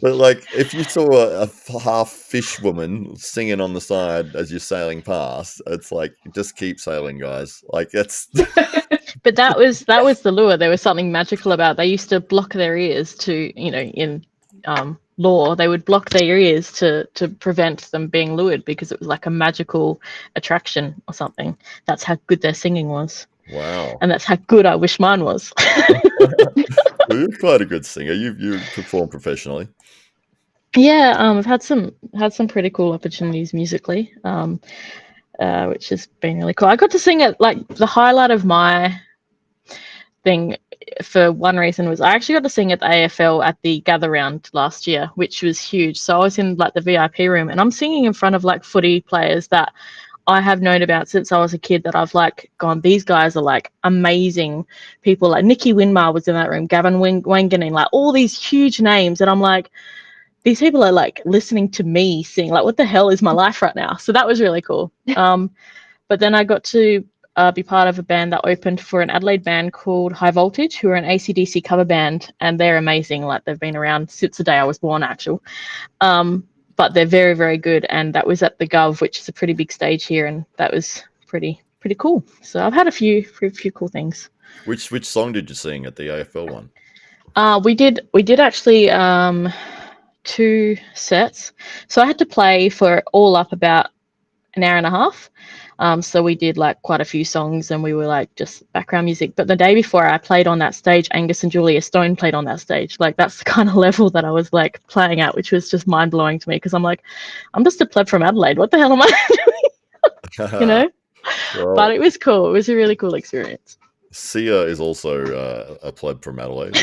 but like if you saw a half fish woman singing on the side as you're sailing past, it's like just keep sailing, guys. Like that's. But that was the lure. There was something magical about. They used to block their ears to in lore they would block their ears to prevent them being lured because it was like a magical attraction or something. That's how good their singing was. Wow. And that's how good I wish mine was. Well, you're quite a good singer. You perform professionally. Yeah, I've had some pretty cool opportunities musically, which has been really cool. I got to sing at like the highlight of my thing for one reason was I actually got to sing at the AFL at the Gather Round last year, which was huge. So I was in like the VIP room and I'm singing in front of like footy players that I have known about since I was a kid that I've like gone, these guys are like amazing people. Like Nicky Winmar was in that room, Gavin Wanganeen, like all these huge names. And I'm like, these people are like listening to me sing. Like, what the hell is my life right now? So that was really cool. But then I got to be part of a band that opened for an Adelaide band called High Voltage, who are an AC/DC cover band. And they're amazing. Like they've been around since the day I was born, actually. But they're very, very good. And that was at the Gov, which is a pretty big stage here. And that was pretty cool. So I've had a few cool things. Which song did you sing at the AFL one? We did actually 2 sets. So I had to play for all up about an hour and a half. So we did like quite a few songs and we were like just background music. But the day before I played on that stage, Angus and Julia Stone played on that stage. Like that's the kind of level that I was like playing at, which was just mind blowing to me because I'm like, I'm just a pleb from Adelaide. What the hell am I doing? Well, but it was cool. It was a really cool experience. Sia is also a pleb from Adelaide.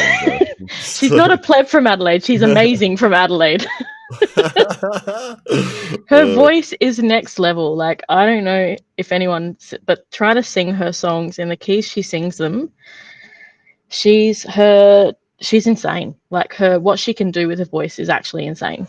She's not a pleb from Adelaide. She's amazing from Adelaide. Her voice is next level. Like I don't know if anyone, but try to sing her songs in the keys she sings them. She's insane. Like what she can do with her voice is actually insane.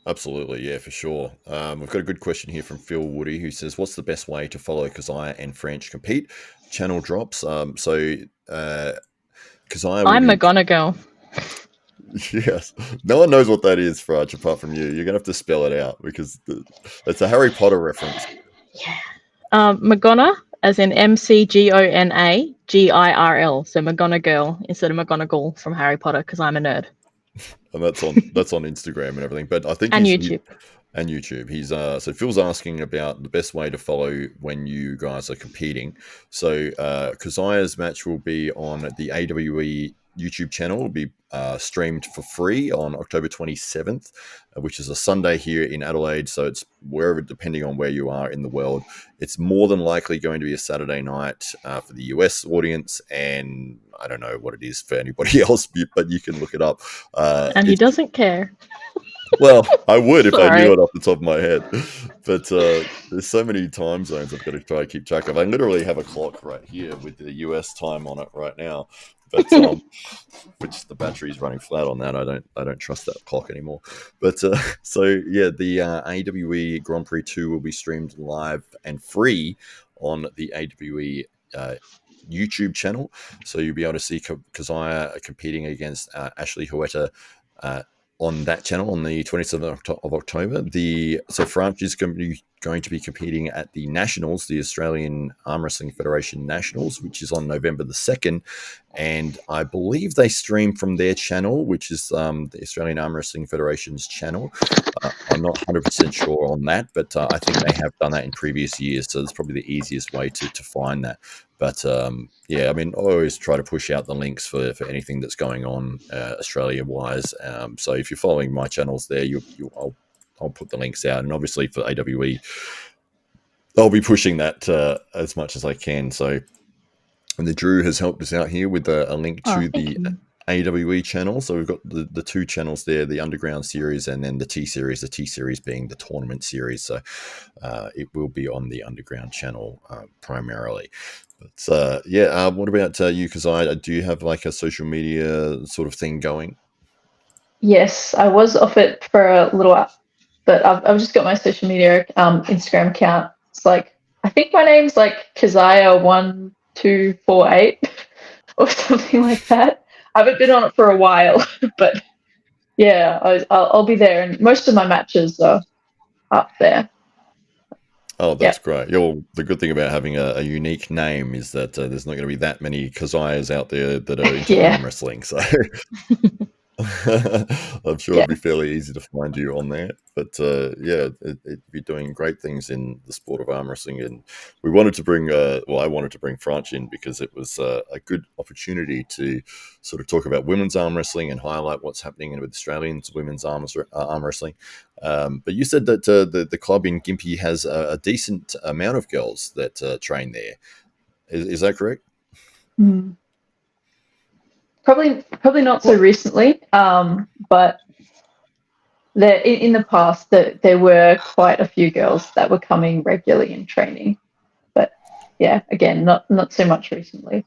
Absolutely, yeah, for sure. We've got a good question here from Phil Woody who says, "What's the best way to follow Keziah and French compete?" Channel drops. Keziah. I'm McGonagall. Yes, no one knows what that is, Fraj, apart from you. You're gonna have to spell it out because it's a Harry Potter reference. Yeah. McGonagall, as in McGonagirl. So McGonagall instead of McGonagall from Harry Potter because I'm a nerd. And that's on Instagram and everything. But I think YouTube. He's so Phil's asking about the best way to follow when you guys are competing. So Keziah's match will be on the AWE YouTube channel. Will be streamed for free on October 27th, which is a Sunday here in Adelaide. So it's wherever, depending on where you are in the world. It's more than likely going to be a Saturday night for the US audience, and I don't know what it is for anybody else, but you can look it up. And he doesn't care. Well, I would if I knew it off the top of my head. But there's so many time zones I've got to try to keep track of. I literally have a clock right here with the US time on it right now. But which the battery's running flat on that. I don't trust that clock anymore. But so yeah, the AWE Grand Prix 2 will be streamed live and free on the AWE YouTube channel, so you'll be able to see Keziah competing against Ashleigh Hoeta on that channel on the 27th of October. So France is going to be competing at the Nationals, the Australian Arm Wrestling Federation Nationals, which is on November the 2nd. And I believe they stream from their channel, which is the Australian Arm Wrestling Federation's channel. I'm not 100% sure on that, but I think they have done that in previous years. So it's probably the easiest way to find that. But yeah, I mean, I always try to push out the links for anything that's going on Australia-wise. So if you're following my channels there, I'll put the links out. And obviously for AWE, I'll be pushing that as much as I can. So, and the Drew has helped us out here with a link to the AWE channel. So we've got the two channels there, the Underground series and then the T series, the T series being the tournament series. So it will be on the Underground channel primarily. But what about you, Keziah? Do you have like a social media sort of thing going? Yes, I was off it for a little while, but I've just got my social media Instagram account. It's like, I think my name's like Keziah1248 or something like that. I haven't been on it for a while, but yeah, I'll be there, and most of my matches are up there. Oh, that's great. The good thing about having a unique name is that there's not going to be that many Keziahs out there that are into arm wrestling. So I'm sure it'll be fairly easy to find you on there. But it'd be doing great things in the sport of arm wrestling. And we wanted to bring, I wanted to bring France in because it was a good opportunity to sort of talk about women's arm wrestling and highlight what's happening with Australians women's arm wrestling. But you said that the club in Gympie has a decent amount of girls that train there. Is that correct? Mm. Probably not so recently, but there in the past there were quite a few girls that were coming regularly and training. But yeah, again, not so much recently.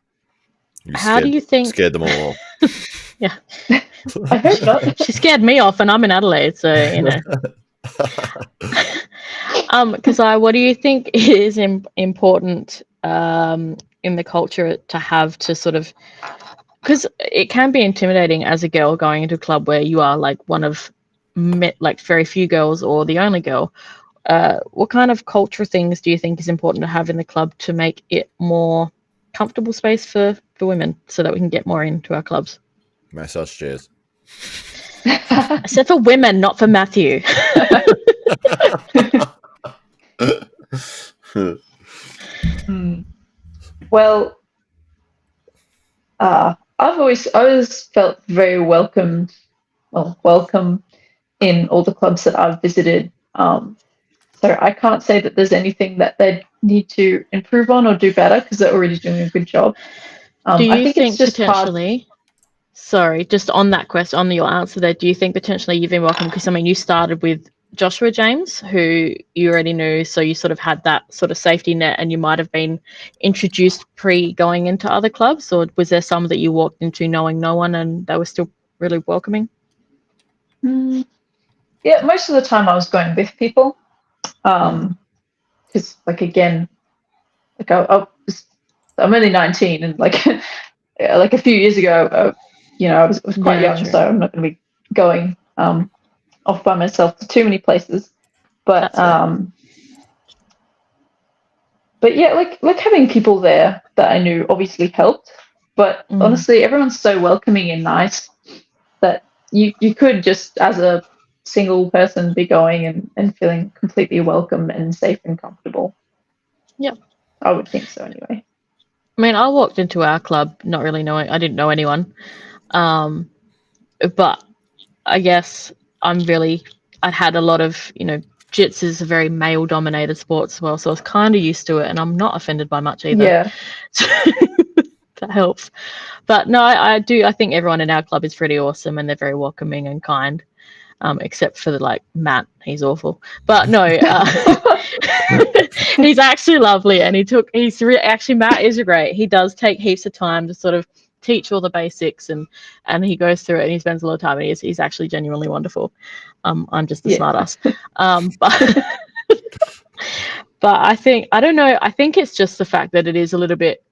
How do you think? Scared them all off. Yeah. I hope not. She scared me off, and I'm in Adelaide, so you know. Keziah, what do you think is important in the culture to have to sort of, because it can be intimidating as a girl going into a club where you are like one of like very few girls or the only girl. What kind of culture things do you think is important to have in the club to make it more comfortable space for women so that we can get more into our clubs? Massage chairs. I said for women, not for Matthew. Well, I've always felt very welcome in all the clubs that I've visited. So I can't say that there's anything that they need to improve on or do better because they're already doing a good job. Do you I think think it's just potentially? Sorry, just on that question, on your answer there, do you think potentially you've been welcome? Because I mean, you started with Joshua James, who you already knew, so you sort of had that sort of safety net, and you might have been introduced going into other clubs, or was there some that you walked into knowing no one and they were still really welcoming? Yeah, most of the time I was going with people, because I'm only 19, and like a few years ago, I was quite young, true. So I'm not going to be going off by myself to too many places. But yeah, like having people there that I knew obviously helped. But honestly, everyone's so welcoming and nice that you could just, as a single person, be going and feeling completely welcome and safe and comfortable. Yeah, I would think so anyway. I mean, I walked into our club not really knowing, I didn't know anyone. But I guess I had a lot of, Jits is a very male-dominated sport as well, so I was kind of used to it, and I'm not offended by much either. Yeah. So that helps. But no, I think everyone in our club is pretty awesome, and they're very welcoming and kind, except for Matt. He's awful. But no, he's actually lovely, and actually Matt is great. He does take heaps of time to sort of teach all the basics, and he goes through it, and he spends a lot of time, and he's actually genuinely wonderful. I'm just a smart ass. But I think, I don't know, I think it's just the fact that it is a little bit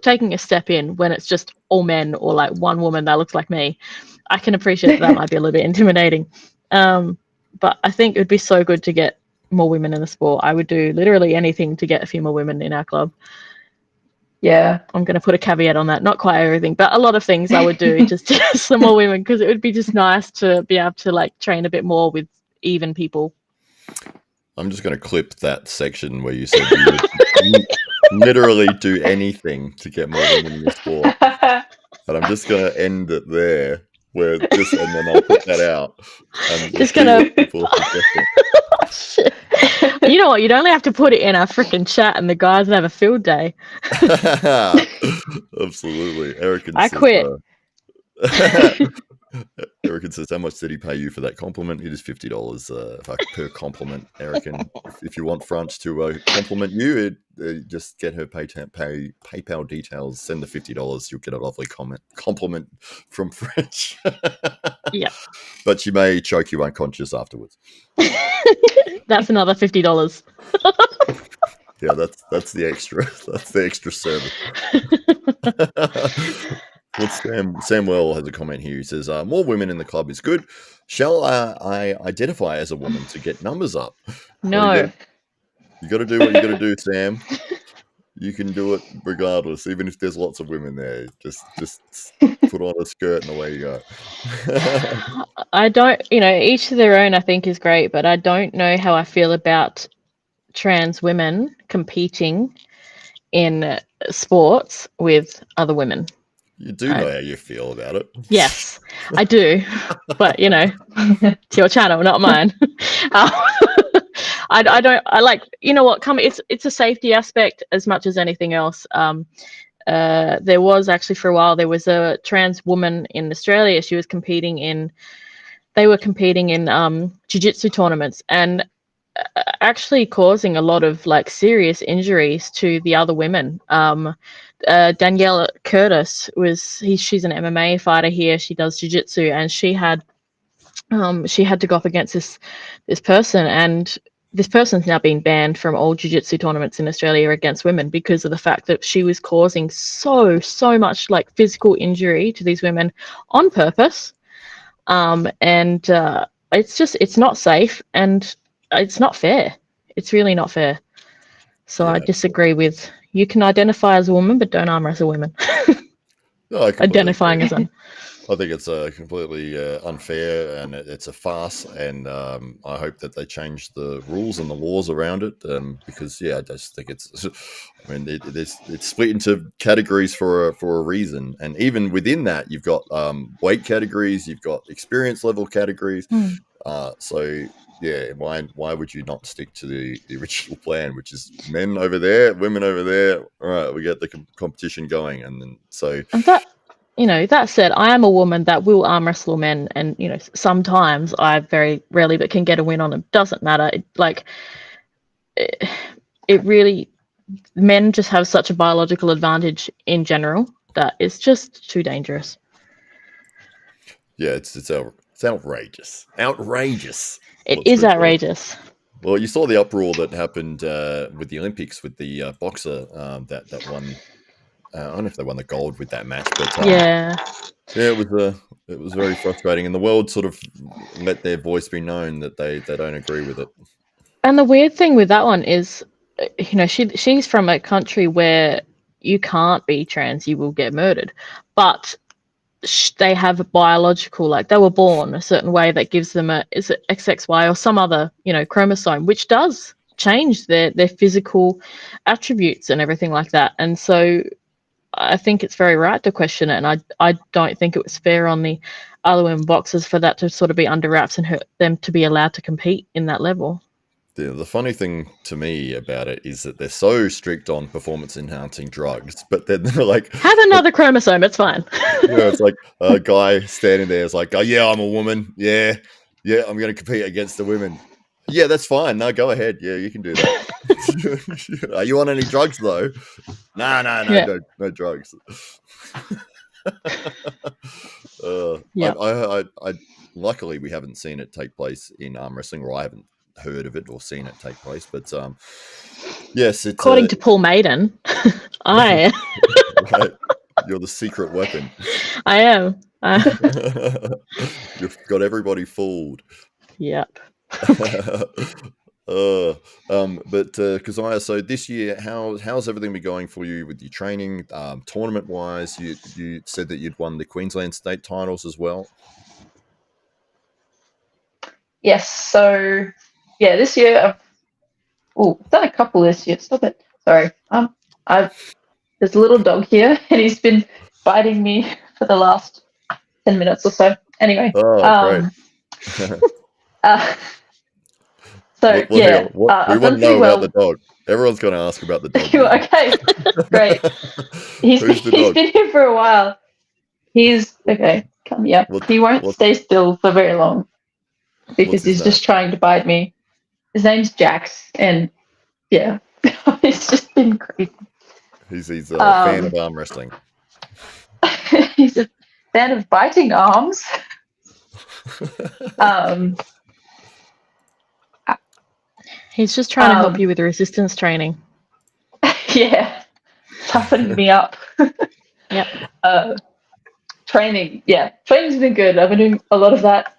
taking a step in when it's just all men or like one woman that looks like me. I can appreciate that might be a little bit intimidating. But I think it would be so good to get more women in the sport. I would do literally anything to get a few more women in our club. Yeah. I'm going to put a caveat on that. Not quite everything, but a lot of things I would do just to get some more women, because it would be just nice to be able to like train a bit more with even people. I'm just going to clip that section where you said you would literally do anything to get more women in the sport. And I'm just going to end it there, and then I'll put that out. And Just gonna. Shit. You know what? You'd only have to put it in our freaking chat, and the guys would have a field day. Absolutely, Eric. I quit. Eric says, "How much did he pay you for that compliment?" It is $50 per compliment, Eric. If you want France to compliment you, just get her PayPal details. Send the $50. You'll get a lovely compliment from French. Yeah, but she may choke you unconscious afterwards. That's another $50. Yeah, that's the extra. That's the extra service. Well, Samuel has a comment here. He says, "More women in the club is good. Shall I identify as a woman to get numbers up?" No. Well, you got to do what you got to do, Sam. You can do it regardless, even if there's lots of women there. Just put on a skirt and away you go. I don't, each to their own, I think, is great, but I don't know how I feel about trans women competing in sports with other women. You do know how you feel about it. Yes, I do. But, it's your channel, not mine. I like, it's a safety aspect as much as anything else. There was actually, for a while, there was a trans woman in Australia. They were competing in jiu-jitsu tournaments, and actually causing a lot of like serious injuries to the other women. Danielle Curtis she's an MMA fighter here. She does jiu-jitsu, and she had to go up against this person, and this person's now been banned from all jiu-jitsu tournaments in Australia against women because of the fact that she was causing so much like physical injury to these women on purpose. It's not safe, and it's not fair. It's really not fair. So yeah. I disagree with, you can identify as a woman, but don't arm wrestle women. No, identifying as one. I think it's completely unfair, and it's a farce, and I hope that they change the rules and the laws around it, because I just think it's split into categories for a reason, and even within that you've got weight categories, you've got experience level categories. So why would you not stick to the original plan, which is men over there, women over there? All right, we get the competition going, and then so. And that said, I am a woman that will arm wrestle men, and sometimes I very rarely but can get a win on them. Doesn't matter. It really, men just have such a biological advantage in general that it's just too dangerous. Yeah, it's outrageous. Outrageous. It is outrageous. Well, you saw the uproar that happened with the Olympics with the boxer that won. I don't know if they won the gold with that match, but it was very frustrating, and the world sort of let their voice be known that they don't agree with it. And the weird thing with that one is, she's from a country where you can't be trans, you will get murdered, but they have a biological, like they were born a certain way that gives them is it XXY or some other chromosome, which does change their physical attributes and everything like that. And so I think it's very right to question it, and I don't think it was fair on the other women boxers for that to sort of be under wraps and hurt them to be allowed to compete in that level. The funny thing to me about it is that they're so strict on performance-enhancing drugs, but then they're like, have another chromosome, it's fine. It's like a guy standing there is like, oh yeah, I'm a woman, yeah, I'm going to compete against the women. Yeah, that's fine. No, go ahead. Yeah, you can do that. Are you on any drugs though? No, no drugs. I luckily we haven't seen it take place in arm wrestling, or I haven't heard of it or seen it take place. But yes, it's according to Paul Maiden, Right? You're the secret weapon. I am. You've got everybody fooled. Yep. But Keziah, so this year, how's everything been going for you with your training, tournament wise? You said that you'd won the Queensland state titles as well. Yes. So yeah, this year I've done a couple this year. Stop it. Sorry. There's a little dog here, and he's been biting me for the last 10 minutes or so. Anyway. Great. So we yeah, want I've to done know pretty well. about the dog. Everyone's going to ask about the dog. Okay, great. He's been here for a while. He's okay. Come here. He won't stay still for very long because he's just trying to bite me. His name's Jax, and yeah, it's just been crazy. He's a fan of arm wrestling. He's a fan of biting arms. He's just trying to help you with resistance training. Yeah, toughening me up. Yep. Training's been good. I've been doing a lot of that,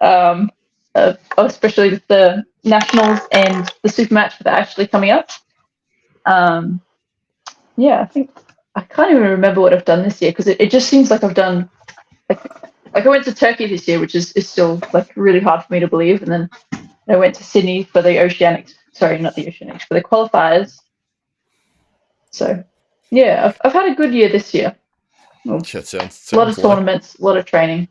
especially with the nationals and the super match with Ashleigh coming up. I think I can't even remember what I've done this year because it just seems like I've done like I went to Turkey this year, which is still like really hard for me to believe, and then I went to Sydney for the Oceanics. Sorry, not the Oceanics, for the qualifiers. So yeah, I've had a good year this year. Well, sounds a lot of tournaments, a lot of training.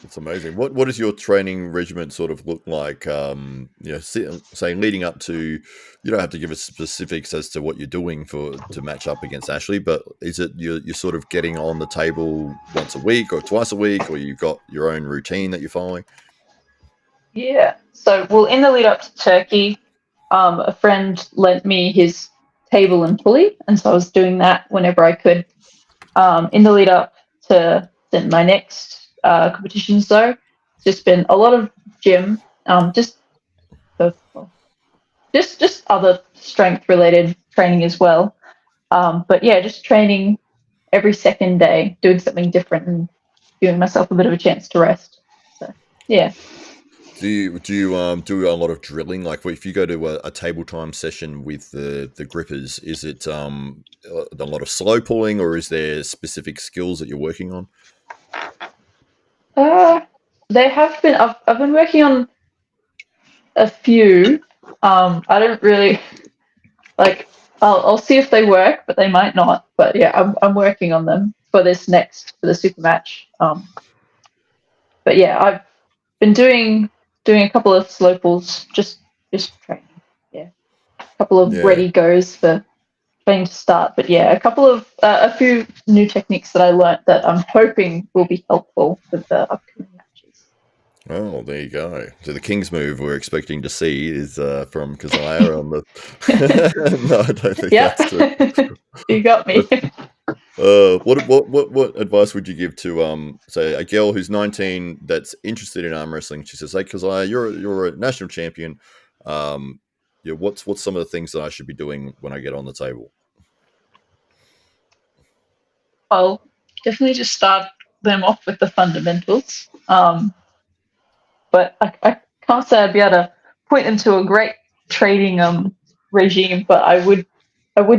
It's amazing. What does your training regimen sort of look like? Say leading up to, you don't have to give us specifics as to what you're doing to match up against Ashleigh, but is it you're sort of getting on the table once a week or twice a week, or you've got your own routine that you're following? Yeah. So, in the lead up to Turkey, a friend lent me his table and pulley, and so I was doing that whenever I could. In the lead up to my next competitions, though, it's just been a lot of gym, just other strength related training as well. But yeah, just training every second day, doing something different and giving myself a bit of a chance to rest. So yeah. Do you do a lot of drilling? Like if you go to a table time session with the grippers, is it a lot of slow pulling, or is there specific skills that you're working on? They have been. I've been working on a few. I don't really like. I'll see if they work, but they might not. But yeah, I'm working on them for the super match. But yeah, I've been doing a couple of slow pulls, just training. Yeah, a couple of ready goes for training to start. But yeah, a few new techniques that I learnt that I'm hoping will be helpful for the upcoming matches. Oh, there you go. So the King's move we're expecting to see is from Keziah on the. No, I don't think that's true. You got me. What advice would you give to say a girl who's 19 that's interested in arm wrestling? She says, "Hey, Keziah, you're a national champion. What's some of the things that I should be doing when I get on the table?" Well, definitely just start them off with the fundamentals. But I can't say I'd be able to point them to a great training regime, but I would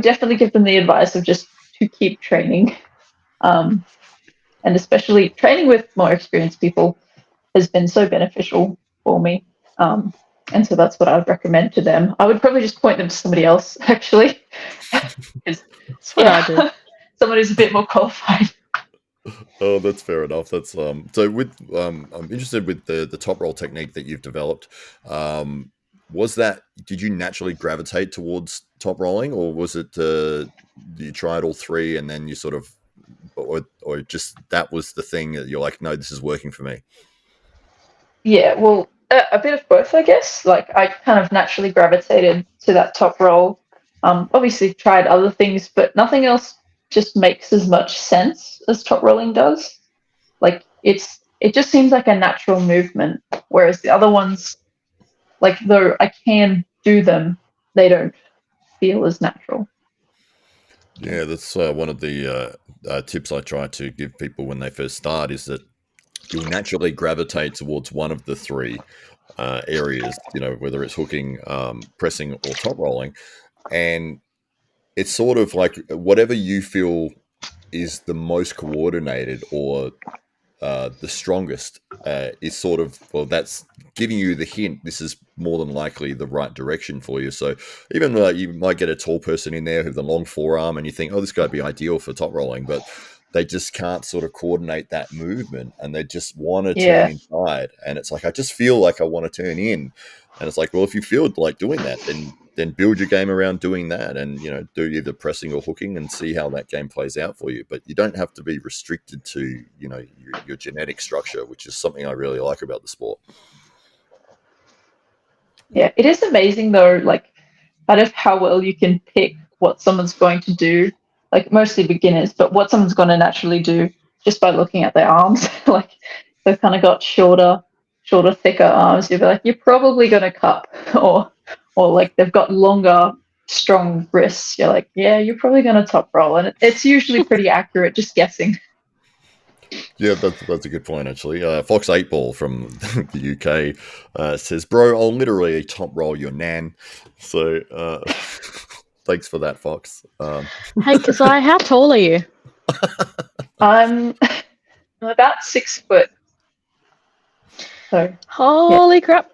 definitely give them the advice of just to keep training, and especially training with more experienced people has been so beneficial for me, and so that's what I would recommend to them. I would probably just point them to somebody else, actually. That's what I do. Someone who's a bit more qualified. Oh, that's fair enough. That's so with I'm interested with the top roll technique that you've developed. Did you naturally gravitate towards top rolling, or was it you tried all three and then you sort of or just that was the thing that you're like, no, this is working for me? Yeah, well, a bit of both, I guess. Like I kind of naturally gravitated to that top roll. Obviously tried other things, but nothing else just makes as much sense as top rolling does. Like it just seems like a natural movement, whereas the other ones, like though I can do them, they don't feel as natural. Yeah, that's one of the tips I try to give people when they first start is that you'll naturally gravitate towards one of the three areas, whether it's hooking, pressing, or top rolling. And it's sort of like whatever you feel is the most coordinated or the strongest is sort of, well, that's giving you the hint this is more than likely the right direction for you. So even you might get a tall person in there with a long forearm and you think, oh, this guy would be ideal for top rolling, but they just can't sort of coordinate that movement and they just want to turn Yeah. inside. And it's like, I just feel like I want to turn in. And it's like, well, if you feel like doing that, then build your game around doing that and, do either pressing or hooking and see how that game plays out for you. But you don't have to be restricted to, your genetic structure, which is something I really like about the sport. Yeah, it is amazing though, like, out of how well you can pick what someone's going to do, like mostly beginners, but what someone's going to naturally do just by looking at their arms. Like they've kind of got shorter, thicker arms. You'll be like, you're probably going to cup, or like they've got longer, strong wrists. You're like, yeah, you're probably going to top roll, and it's usually pretty accurate, just guessing. Yeah, that's a good point, actually. Fox 8 Ball from the UK says, bro, I'll literally top roll your nan. So thanks for that, Fox. Hey, Keziah, how tall are you? I'm about 6 foot. So Holy crap.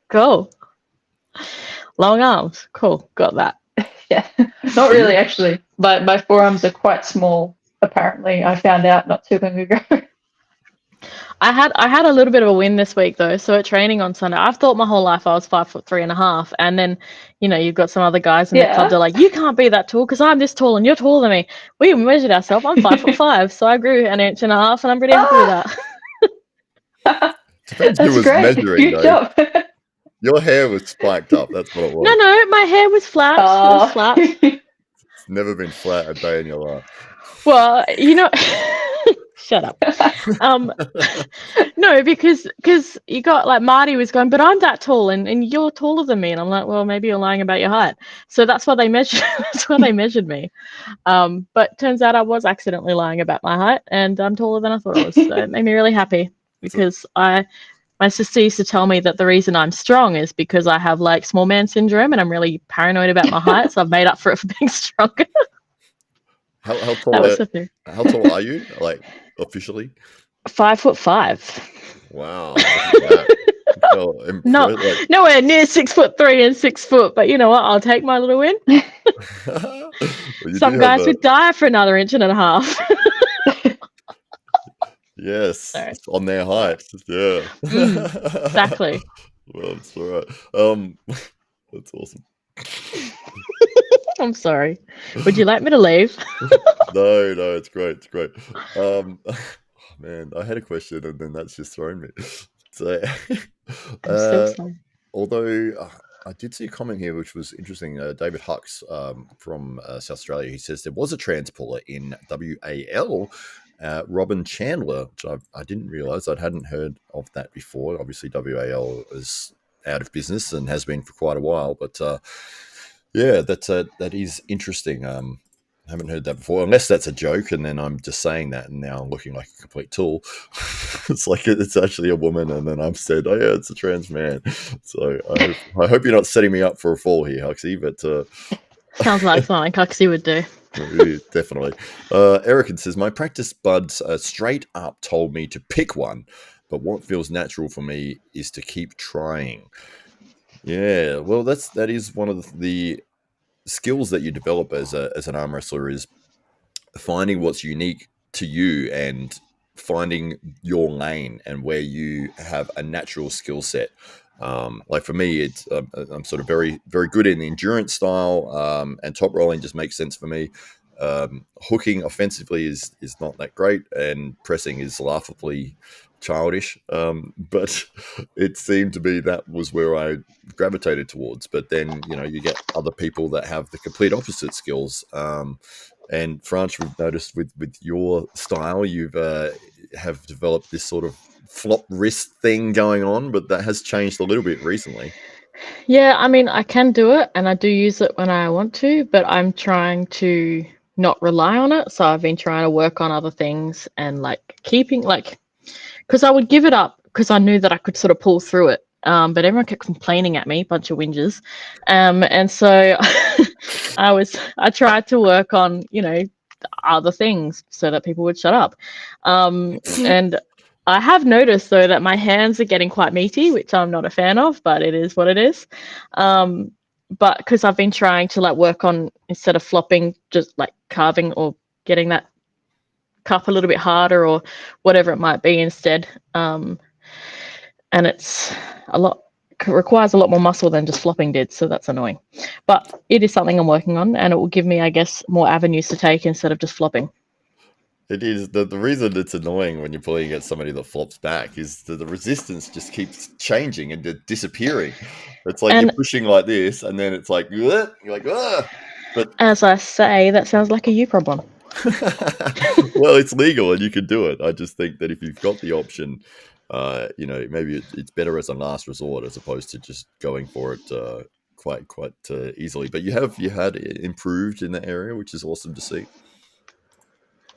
Cool. Long arms. Cool. Got that. yeah, not really actually. But my forearms are quite small. Apparently, I found out not too long ago. I had a little bit of a win this week though. So at training on Sunday, I've thought my whole life I was 5'3.5", and then you've got some other guys in the club. They're like, you can't be that tall because I'm this tall and you're taller than me. We measured ourselves. I'm 5'5", so I grew 1.5 inches, and I'm pretty happy with that. Depends who was great. measuring, Good though. job. Your hair was spiked up. That's what it was. No, my hair was flat. It was flat. It's never been flat a day in your life. Well, shut up. No, because you got like Marty was going, but I'm that tall and you're taller than me, and I'm like, well, maybe you're lying about your height. So that's why they measured. That's why they measured me. But turns out I was accidentally lying about my height, and I'm taller than I thought I was. So it made me really happy because my sister used to tell me that the reason I'm strong is because I have like small man syndrome and I'm really paranoid about my height. So I've made up for it for being stronger. How tall are you? Like officially? 5'5". Wow. Well, Nowhere near 6'3" and 6 foot, but you know what? I'll take my little win. Well, some guys would die for another 1.5 inches. Yes, on their height. Yeah. Exactly. Well, it's all right. That's awesome. I'm sorry. Would you like me to leave? No, it's great. It's great. Man, I had a question and then that's just thrown me. So, although I did see a comment here which was interesting. David Hux from South Australia, he says there was a transpuller in WAL. Robin Chandler, which I didn't realize. I hadn't heard of that before. Obviously, WAL is out of business and has been for quite a while. But yeah, that is interesting. I haven't heard that before, unless that's a joke, and then I'm just saying that, and now I'm looking like a complete tool. It's like it's actually a woman, and then I've said, "Oh yeah, it's a trans man." So I hope you're not setting me up for a fall here, Huxley. But sounds like something Huxley would do. Definitely. Erican says, my practice buds straight up told me to pick one, but what feels natural for me is to keep trying. Yeah, well, that is one of the skills that you develop as an arm wrestler, is finding what's unique to you and finding your lane and where you have a natural skill set. Like for me, it's I'm sort of very, very good in the endurance style, and top rolling just makes sense for me. Hooking offensively is not that great, and pressing is laughably childish. But it seemed to be that was where I gravitated towards. But then you get other people that have the complete opposite skills. And France, we've noticed with your style, you've have developed this sort of flop wrist thing going on, but that has changed a little bit recently. Yeah, I mean, I can do it and I do use it when I want to, but I'm trying to not rely on it. So I've been trying to work on other things and like keeping like, because I would give it up because I knew that I could sort of pull through it. But everyone kept complaining at me, bunch of whingers. And so I tried to work on, other things so that people would shut up. And I have noticed though that my hands are getting quite meaty, which I'm not a fan of, but it is what it is. But because I've been trying to like work on, instead of flopping, just like carving or getting that cup a little bit harder or whatever it might be instead. And it's requires a lot more muscle than just flopping did, so that's annoying. But it is something I'm working on, and it will give me, I guess, more avenues to take instead of just flopping. It is the reason it's annoying when you're pulling against somebody that flops back is that the resistance just keeps changing and disappearing. It's like you're pushing like this, and then it's like you're like, ugh. But as I say, that sounds like a you problem. well, it's legal and you can do it. I just think that if you've got the option, maybe it's better as a last resort as opposed to just going for it quite easily. But you had improved in that area, which is awesome to see.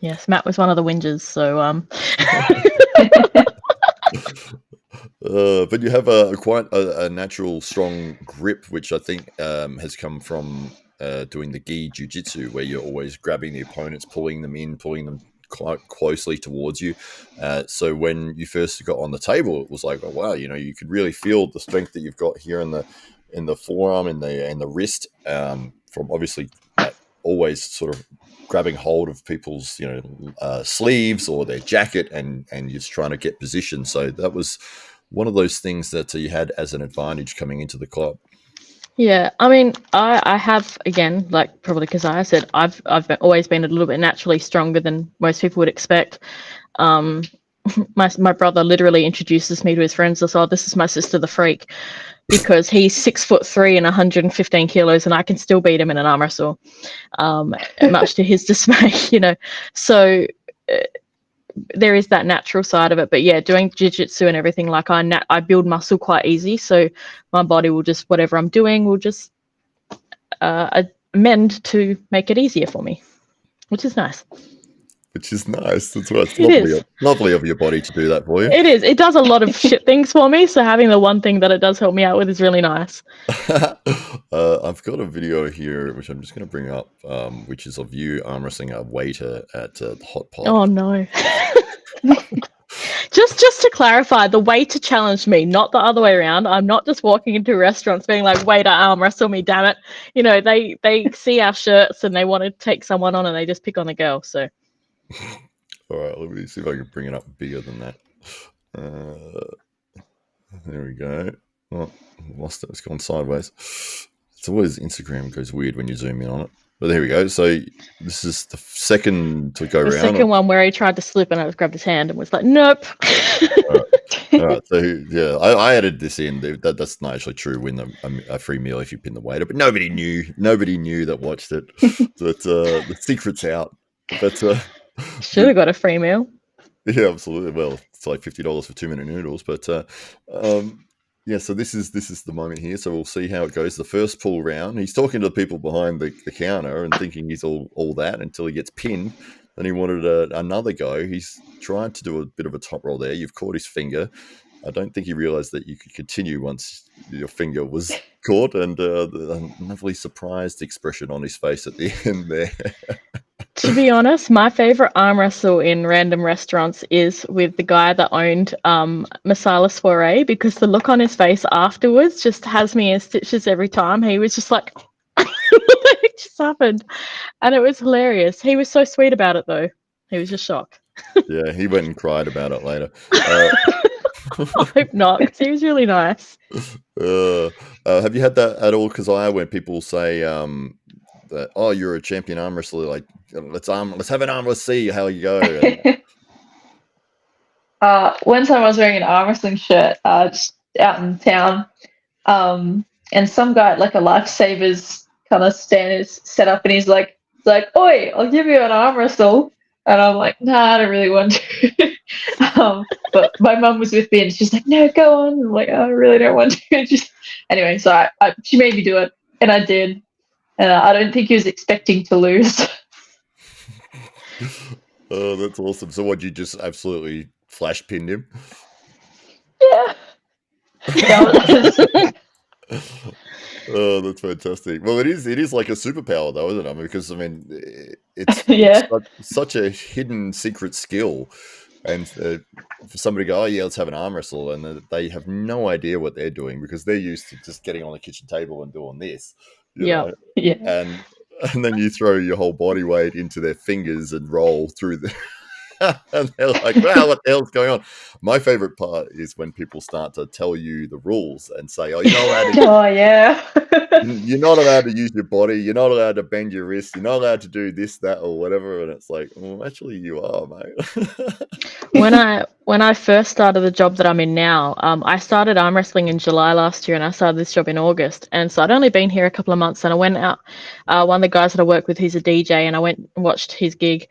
Yes, Matt was one of the whingers, so but you have quite a natural strong grip, which I think has come from doing the gi jiu-jitsu, where you're always grabbing the opponents, pulling them quite closely towards you. So when you first got on the table, it was like, oh wow, you could really feel the strength that you've got here in the forearm and the wrist, from obviously always sort of grabbing hold of people's sleeves or their jacket and just trying to get position. So that was one of those things that you had as an advantage coming into the club. Yeah, I mean, I have, again, like probably because I said, I've always been a little bit naturally stronger than most people would expect. My brother literally introduces me to his friends as, oh, this is my sister, the freak, because he's 6'3" and 115 kilos, and I can still beat him in an arm wrestle, much to his dismay, So there is that natural side of it. But yeah, doing jiu-jitsu and everything, like I build muscle quite easy, so my body will just, whatever I'm doing, will just amend to make it easier for me, which is nice. That's why it's lovely of your body to do that for you. It is. It does a lot of shit things for me, so having the one thing that it does help me out with is really nice. I've got a video here, which I'm just going to bring up, which is of you arm wrestling a waiter at the Hot Pot. Oh, no. Just to clarify, the waiter challenged me, not the other way around. I'm not just walking into restaurants being like, waiter, arm wrestle me, damn it. They see our shirts and they want to take someone on and they just pick on the girl, so... All right, let me see if I can bring it up bigger than that. There we go. Oh, lost it. It's gone sideways. It's always Instagram goes weird when you zoom in on it. But there we go. So this is the second to go around. The second one where he tried to slip and I just grabbed his hand and was like, nope. All right. So yeah, I added this in. That's not actually true. Win a free meal if you pin the waiter, but nobody knew that watched it. But the secret's out. But should have got a free meal. Yeah, absolutely. Well, it's like $50 for 2-minute noodles, but yeah. So this is the moment here. So we'll see how it goes. The first pull round, he's talking to the people behind the counter and thinking he's all that until he gets pinned. Then he wanted another go. He's trying to do a bit of a top roll there. You've caught his finger. I don't think he realized that you could continue once your finger was caught, and the lovely surprised expression on his face at the end there. To be honest, my favorite arm wrestle in random restaurants is with the guy that owned Masala Soiree, because the look on his face afterwards just has me in stitches every time. He was just like, it just happened. And it was hilarious. He was so sweet about it, though. He was just shocked. Yeah, he went and cried about it later. I hope not, because he was really nice. Have you had that at all, Keziah, when people say that, oh, you're a champion arm wrestler, like, let's have an arm, let's see how you go? One time I was wearing an arm wrestling shirt just out in town, and some guy at like a Lifesavers kind of stand is set up, and he's like, oi, I'll give you an arm wrestle. And I'm like, nah, I don't really want to. But my mum was with me and she's like, no, go on. I'm like, oh, I really don't want to. Anyway, so she made me do it and I did. And I don't think he was expecting to lose. Oh, that's awesome. So what, you just absolutely flash pinned him? Yeah. Oh, that's fantastic. Well, it is like a superpower though, isn't it? I mean, because it's Yeah. such a hidden secret skill. And for somebody to go, oh yeah, let's have an arm wrestle, and they have no idea what they're doing because they're used to just getting on the kitchen table and doing this, you know? Yeah. And then you throw your whole body weight into their fingers and roll through the. And they're like, wow, what the hell's going on? My favorite part is when people start to tell you the rules and say, oh, Oh, yeah. you're not allowed to use your body. You're not allowed to bend your wrist. You're not allowed to do this, that, or whatever. And it's like, well, actually, you are, mate. When I first started the job that I'm in now, I started arm wrestling in July last year, and I started this job in August. And so I'd only been here a couple of months, and I went out. One of the guys that I work with, he's a DJ, and I went and watched his gig,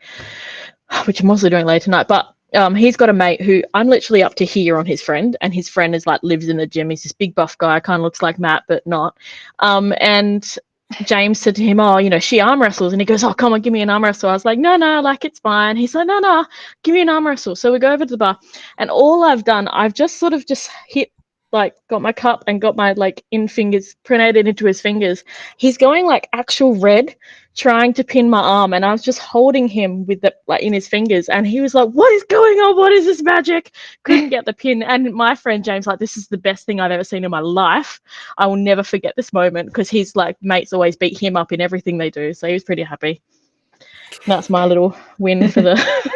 which I'm also doing later tonight. But he's got a mate who I'm literally up to here on his friend, and his friend is like lives in the gym. He's this big buff guy, kind of looks like Matt, but not. And James said to him, oh, you know, she arm wrestles. And he goes, oh, come on, give me an arm wrestle. I was like, no, like, it's fine. He's like, no, give me an arm wrestle. So we go over to the bar. And all I've done, I've just sort of just hit, like, got my cup and got my, like, in fingers, pronated into his fingers. He's going, like, actual red, trying to pin my arm. And I was just holding him with the, like, in his fingers. And he was like, what is going on? What is this magic? Couldn't get the pin. And my friend James, like, this is the best thing I've ever seen in my life. I will never forget this moment because his, like, mates always beat him up in everything they do. So he was pretty happy. And that's my little win for the...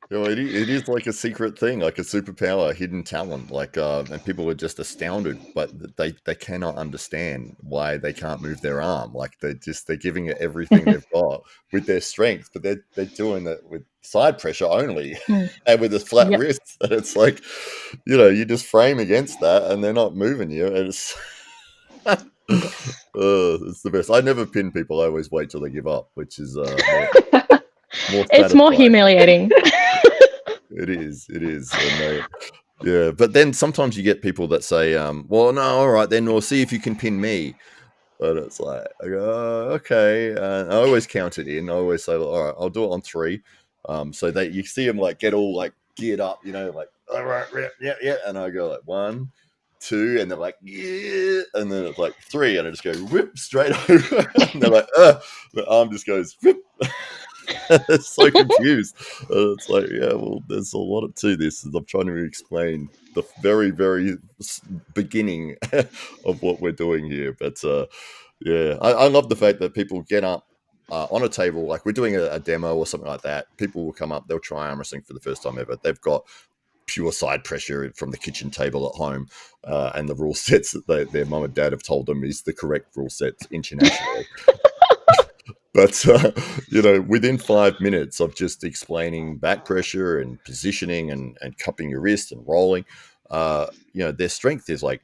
You know, it is like a secret thing, like a superpower, hidden talent. Like, and people are just astounded, but they cannot understand why they can't move their arm. Like they're giving it everything they've got with their strength, but they're doing it with side pressure only and with a flat wrist. And it's like, you know, you just frame against that, and they're not moving you, and it's. It's the best. I never pin people. I always wait till they give up, which is more it's more humiliating. It is. And yeah, but then sometimes you get people that say, well, no, all right, then we'll see if you can pin me. But it's like, I go, oh, okay. I always count it in. I always say, all right, I'll do it on 3. So that you see them like get all like geared up, you know, like, all right, yeah. And I go like 1, 2, and they're like, yeah. And then it's like 3, and I just go whip straight over. And they're like, the arm just goes whip. It's so confused. It's like, yeah, well, there's a lot to this. I'm trying to explain the very, very beginning of what we're doing here. But yeah, I love the fact that people get up on a table, like we're doing a demo or something like that. People will come up, they'll try arm wrestling for the first time ever. They've got pure side pressure from the kitchen table at home, and the rule sets that their mum and dad have told them is the correct rule sets internationally. But, you know, within 5 minutes of just explaining back pressure and positioning and cupping your wrist and rolling, you know, their strength is like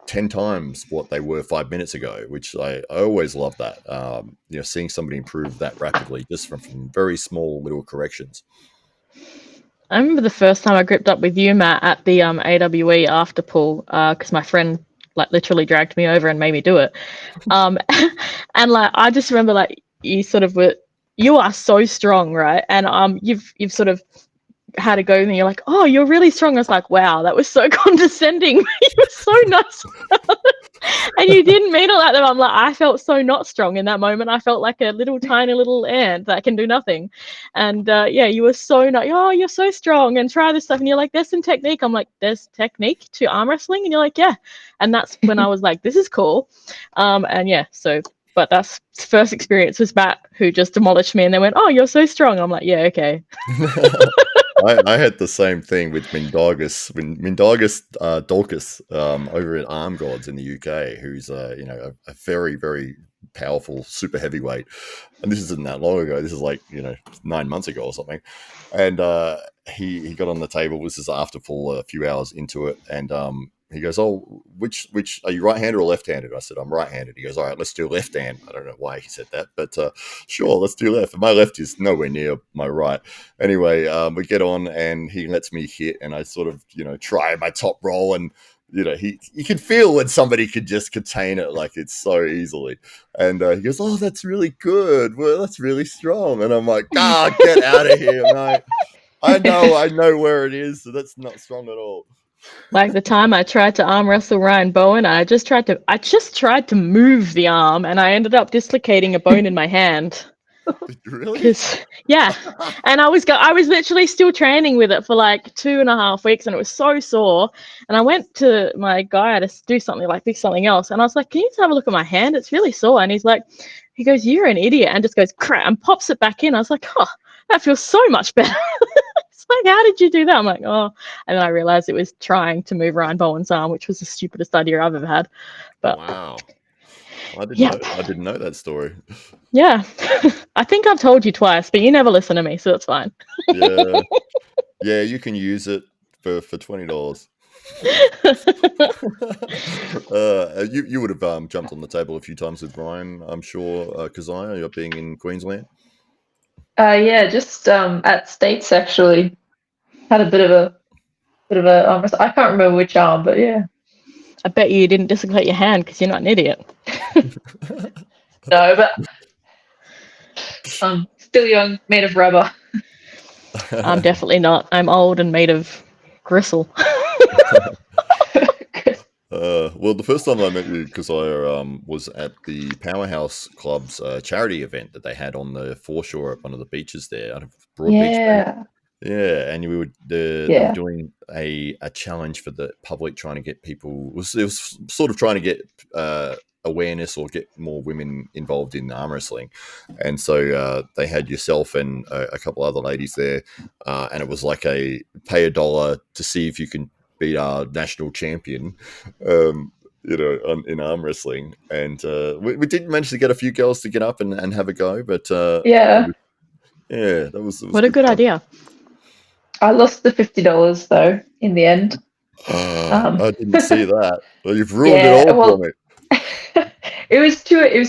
10 times what they were 5 minutes ago, which I always love that, you know, seeing somebody improve that rapidly just from very small little corrections. I remember the first time I gripped up with you, Matt, at the AWE after pool, because my friend like literally dragged me over and made me do it. And like I just remember like you sort of were, you are so strong, right? And you've sort of had a go and you're like, oh, you're really strong. I was like, wow, that was so condescending. You were so nice. And you didn't mean it like that. I'm like, I felt so not strong in that moment. I felt like a little tiny little ant that can do nothing. And yeah, you were so not, oh, you're so strong and try this stuff. And you're like, there's some technique. I'm like, there's technique to arm wrestling? And you're like, yeah. And that's when I was like, this is cool. And yeah, so, but that's first experience was Matt, who just demolished me and they went, oh, you're so strong. I'm like, yeah, okay. I had the same thing with Mindaugas Dolkus over at Arm Gods in the UK, who's you know, a very, very powerful super heavyweight. And this isn't that long ago. This is like, you know, 9 months ago or something. And he got on the table. This is after full a few hours into it, and he goes, "Oh, which are you right-handed or left-handed?" I said, "I'm right-handed." He goes, "All right, let's do left hand." I don't know why he said that, but sure, let's do left. And my left is nowhere near my right. Anyway, we get on, and he lets me hit, and I sort of, try my top roll, and you can feel when somebody could just contain it like it's so easily. And he goes, "Oh, that's really good. Well, that's really strong." And I'm like, get out of here, mate. I know where it is, so that's not strong at all. Like the time I tried to arm wrestle Ryan Bowen, I just tried to move the arm, and I ended up dislocating a bone in my hand. Really? Yeah, and I was literally still training with it for like 2.5 weeks, and it was so sore. And I went to my guy to do something, like pick something else, and I was like, "Can you just have a look at my hand? It's really sore." And he goes, "You're an idiot," and just goes crap and pops it back in. I was like, "Oh, that feels so much better." It's like, how did you do that? I'm like, oh, and then I realized it was trying to move Ryan Bowen's arm, which was the stupidest idea I've ever had. But wow. I didn't know that story. Yeah. I think I've told you twice, but you never listen to me, so it's fine. Yeah, you can use it for $20. You would have jumped on the table a few times with Ryan, I'm sure, Keziah, being in Queensland. Yeah, just at States actually had a bit of a arm wrestle. I can't remember which arm, but yeah. I bet you didn't dislocate your hand because you're not an idiot. No, but I'm still young, made of rubber. I'm definitely not. I'm old and made of gristle. Well, the first time I met you, Keziah, was at the Powerhouse Club's charity event that they had on the foreshore at one of the beaches there out of Broadbeach. Yeah. Yeah, and we would they were doing a challenge for the public, trying to get people. It was sort of trying to get awareness or get more women involved in arm wrestling, and so they had yourself and a couple other ladies there, and it was like a pay $1 to see if you can beat our national champion. In arm wrestling, and we did manage to get a few girls to get up and have a go, but yeah, that was what a good idea. I lost the $50 though in the end. I didn't see that. Well, you've ruined it all for me. It was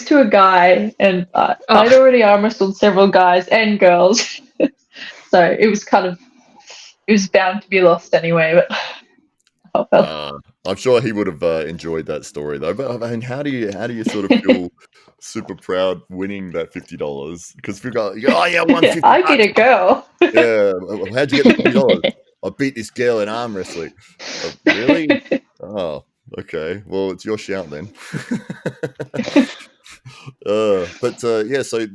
to a guy, and I'd already arm wrestled several guys and girls, so it was bound to be lost anyway. But I'm sure he would have enjoyed that story though. But I mean, how do you sort of feel super proud winning that $50? Because you go, oh yeah, I won $50. I beat a girl. Yeah, how'd you get $50? I beat this girl in arm wrestling. Really? Oh, okay. Well, it's your shout then. Yeah, so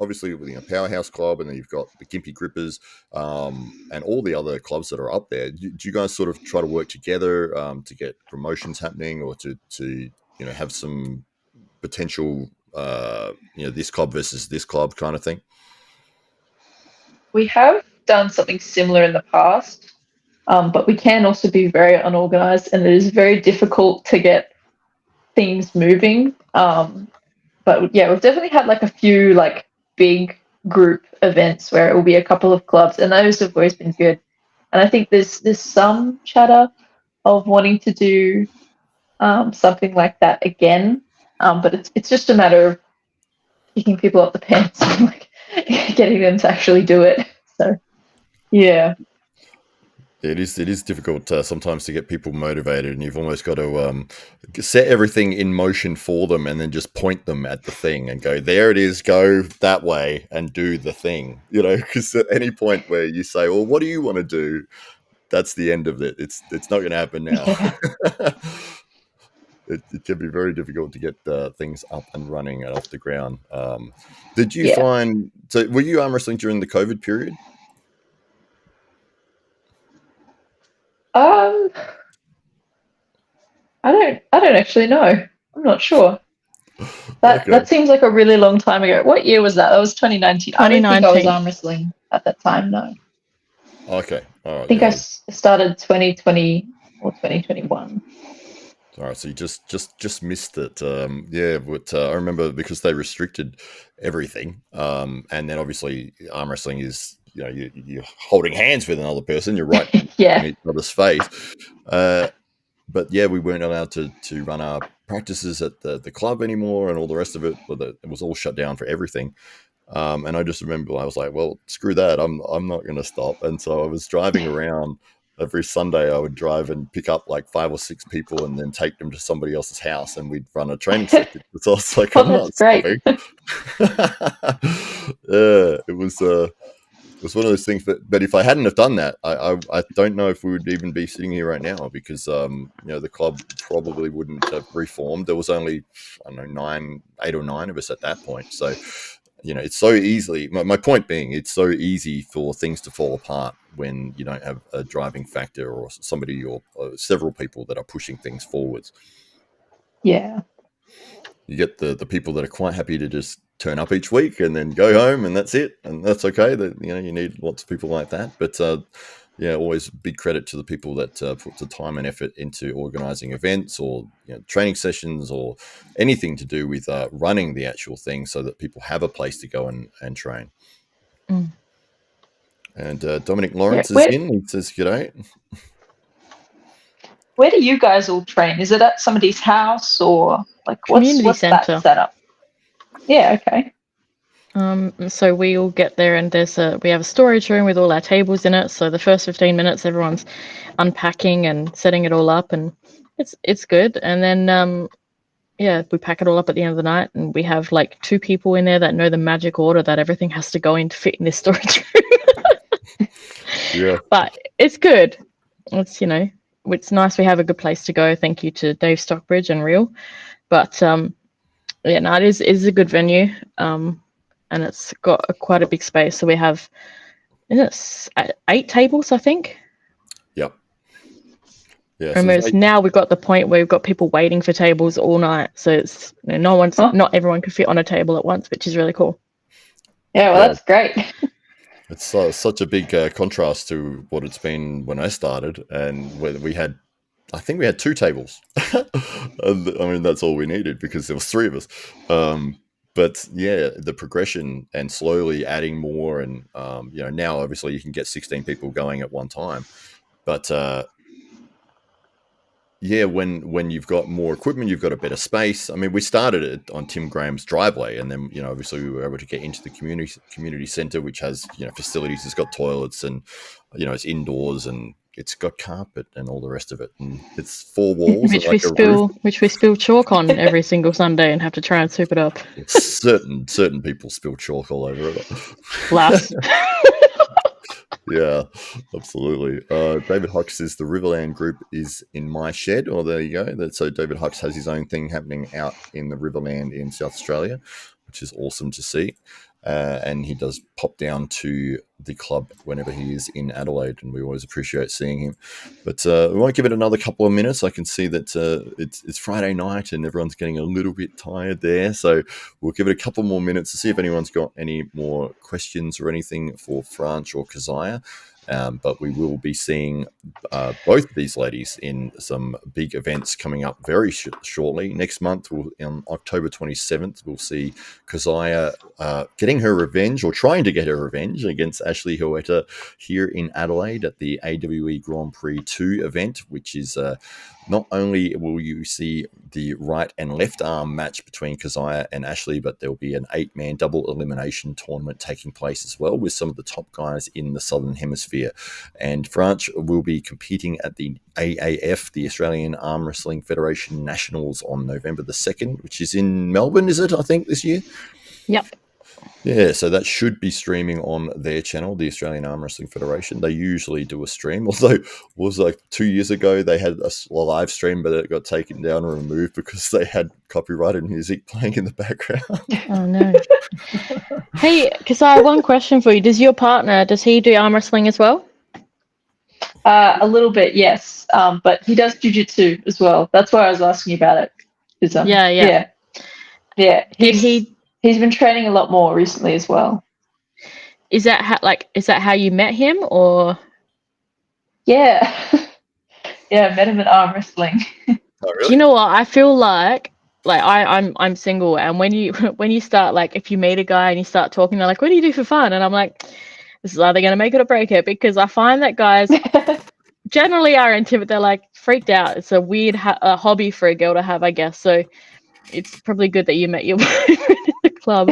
obviously with Powerhouse Club, and then you've got the Gympie Grippers, and all the other clubs that are up there. Do you guys sort of try to work together to get promotions happening, or to have some potential this club versus this club kind of thing? We have done something similar in the past, but we can also be very unorganized, and it is very difficult to get things moving. But yeah, we've definitely had like a few like big group events where it will be a couple of clubs, and those have always been good. And I think there's some chatter of wanting to do something like that again, but it's just a matter of kicking people up the pants and like getting them to actually do it. So yeah. It is difficult sometimes to get people motivated, and you've almost got to set everything in motion for them, and then just point them at the thing and go, there it is, go that way and do the thing. Because at any point where you say, well, what do you want to do? That's the end of it. It's not going to happen now. Yeah. It can be very difficult to get things up and running and off the ground. Did you find, so were you arm wrestling during the COVID period? I don't actually know. I'm not sure. That seems like a really long time ago. What year was that? That was 2019. I don't think I was arm wrestling at that time, no. Okay. All right. I think I started 2020 or 2021. All right, so you just missed it. But I remember because they restricted everything, and then obviously arm wrestling is, you're holding hands with another person. You're right in each other's face. but yeah, we weren't allowed to run our practices at the club anymore, and all the rest of it. It was all shut down for everything. And I just remember I was like, well, screw that. I'm not going to stop. And so I was driving around every Sunday. I would drive and pick up like 5 or 6 people and then take them to somebody else's house, and we'd run a training session. So I was like, I'm not great. stopping. Yeah, it was one of those things. But if I hadn't have done that, I don't know if we would even be sitting here right now, because the club probably wouldn't have reformed. There was only, I don't know, 8 or 9 of us at that point. So it's so easily, my point being, it's so easy for things to fall apart when you don't have a driving factor or somebody or several people that are pushing things forwards. Yeah. You get the people that are quite happy to just turn up each week and then go home, and that's it. And that's okay. That you need lots of people like that. But always big credit to the people that put the time and effort into organizing events or training sessions or anything to do with running the actual thing, so that people have a place to go and train. Mm. And Dominic Lawrence is in. He says, "G'day." Where do you guys all train? Is it at somebody's house, or like what's that setup? Yeah, okay. So we all get there, and we have a storage room with all our tables in it. So the first 15 minutes, everyone's unpacking and setting it all up, and it's good. And then we pack it all up at the end of the night, and we have like 2 people in there that know the magic order that everything has to go in to fit in this storage room. Yeah, but it's good. It's it's nice. We have a good place to go. Thank you to Dave Stockbridge and Real. But it is a good venue. And it's got quite a big space. So we have 8 tables, I think. Yep. Yeah. And now we've got the point where we've got people waiting for tables all night. So it's not everyone can fit on a table at once, which is really cool. Yeah, well, that's great. It's such a big contrast to what it's been when I started, and when I think we had 2 tables. I mean, that's all we needed because there was 3 of us. But yeah, the progression and slowly adding more, and now obviously you can get 16 people going at one time. But when you've got more equipment, you've got a better space. I mean, we started it on Tim Graham's driveway, and then obviously we were able to get into the community center, which has facilities. It's got toilets, and it's indoors, and it's got carpet and all the rest of it, and it's 4 walls, which we spill chalk on every single Sunday and have to try and soup it up. Certain people spill chalk all over it. Last. Yeah, absolutely. David Huck says the Riverland group is in my shed. Oh, there you go. So David Huck has his own thing happening out in the Riverland in South Australia, which is awesome to see. And he does pop down to the club whenever he is in Adelaide, and we always appreciate seeing him. But we might give it another couple of minutes. I can see that it's Friday night and everyone's getting a little bit tired there. So we'll give it a couple more minutes to see if anyone's got any more questions or anything for France or Keziah. But we will be seeing both these ladies in some big events coming up very shortly. Next month, on October 27th, we'll see Keziah getting her revenge, or trying to get her revenge, against Ashleigh Hoeta here in Adelaide at the AWE Grand Prix 2 event, which is not only will you see the right and left arm match between Keziah and Ashleigh, but there'll be an 8-man double elimination tournament taking place as well, with some of the top guys in the Southern Hemisphere. And France will be competing at the AAF, the Australian Arm Wrestling Federation Nationals, on November the 2nd, which is in Melbourne, is it, I think, this year? Yep. Yeah, so that should be streaming on their channel, the Australian Arm Wrestling Federation. They usually do a stream, although it was like 2 years ago they had a live stream, but it got taken down and removed because they had copyrighted music playing in the background. Oh, no. Hey, Keziah, one question for you. Does your partner, does he do arm wrestling as well? A little bit, yes. But he does jiu-jitsu as well. That's why I was asking about it. Yeah. He's been training a lot more recently as well. Is that how you met him, or? Yeah. Yeah, I met him at arm wrestling. Oh, really? Do you know what? I feel like I'm single, and when you start, like, if you meet a guy and you start talking, they're like, "What do you do for fun?" And I'm like, this is either going to make it or break it, because I find that guys generally are intimidated. They're like freaked out. It's a weird hobby for a girl to have, I guess. So it's probably good that you met your boyfriend in the club.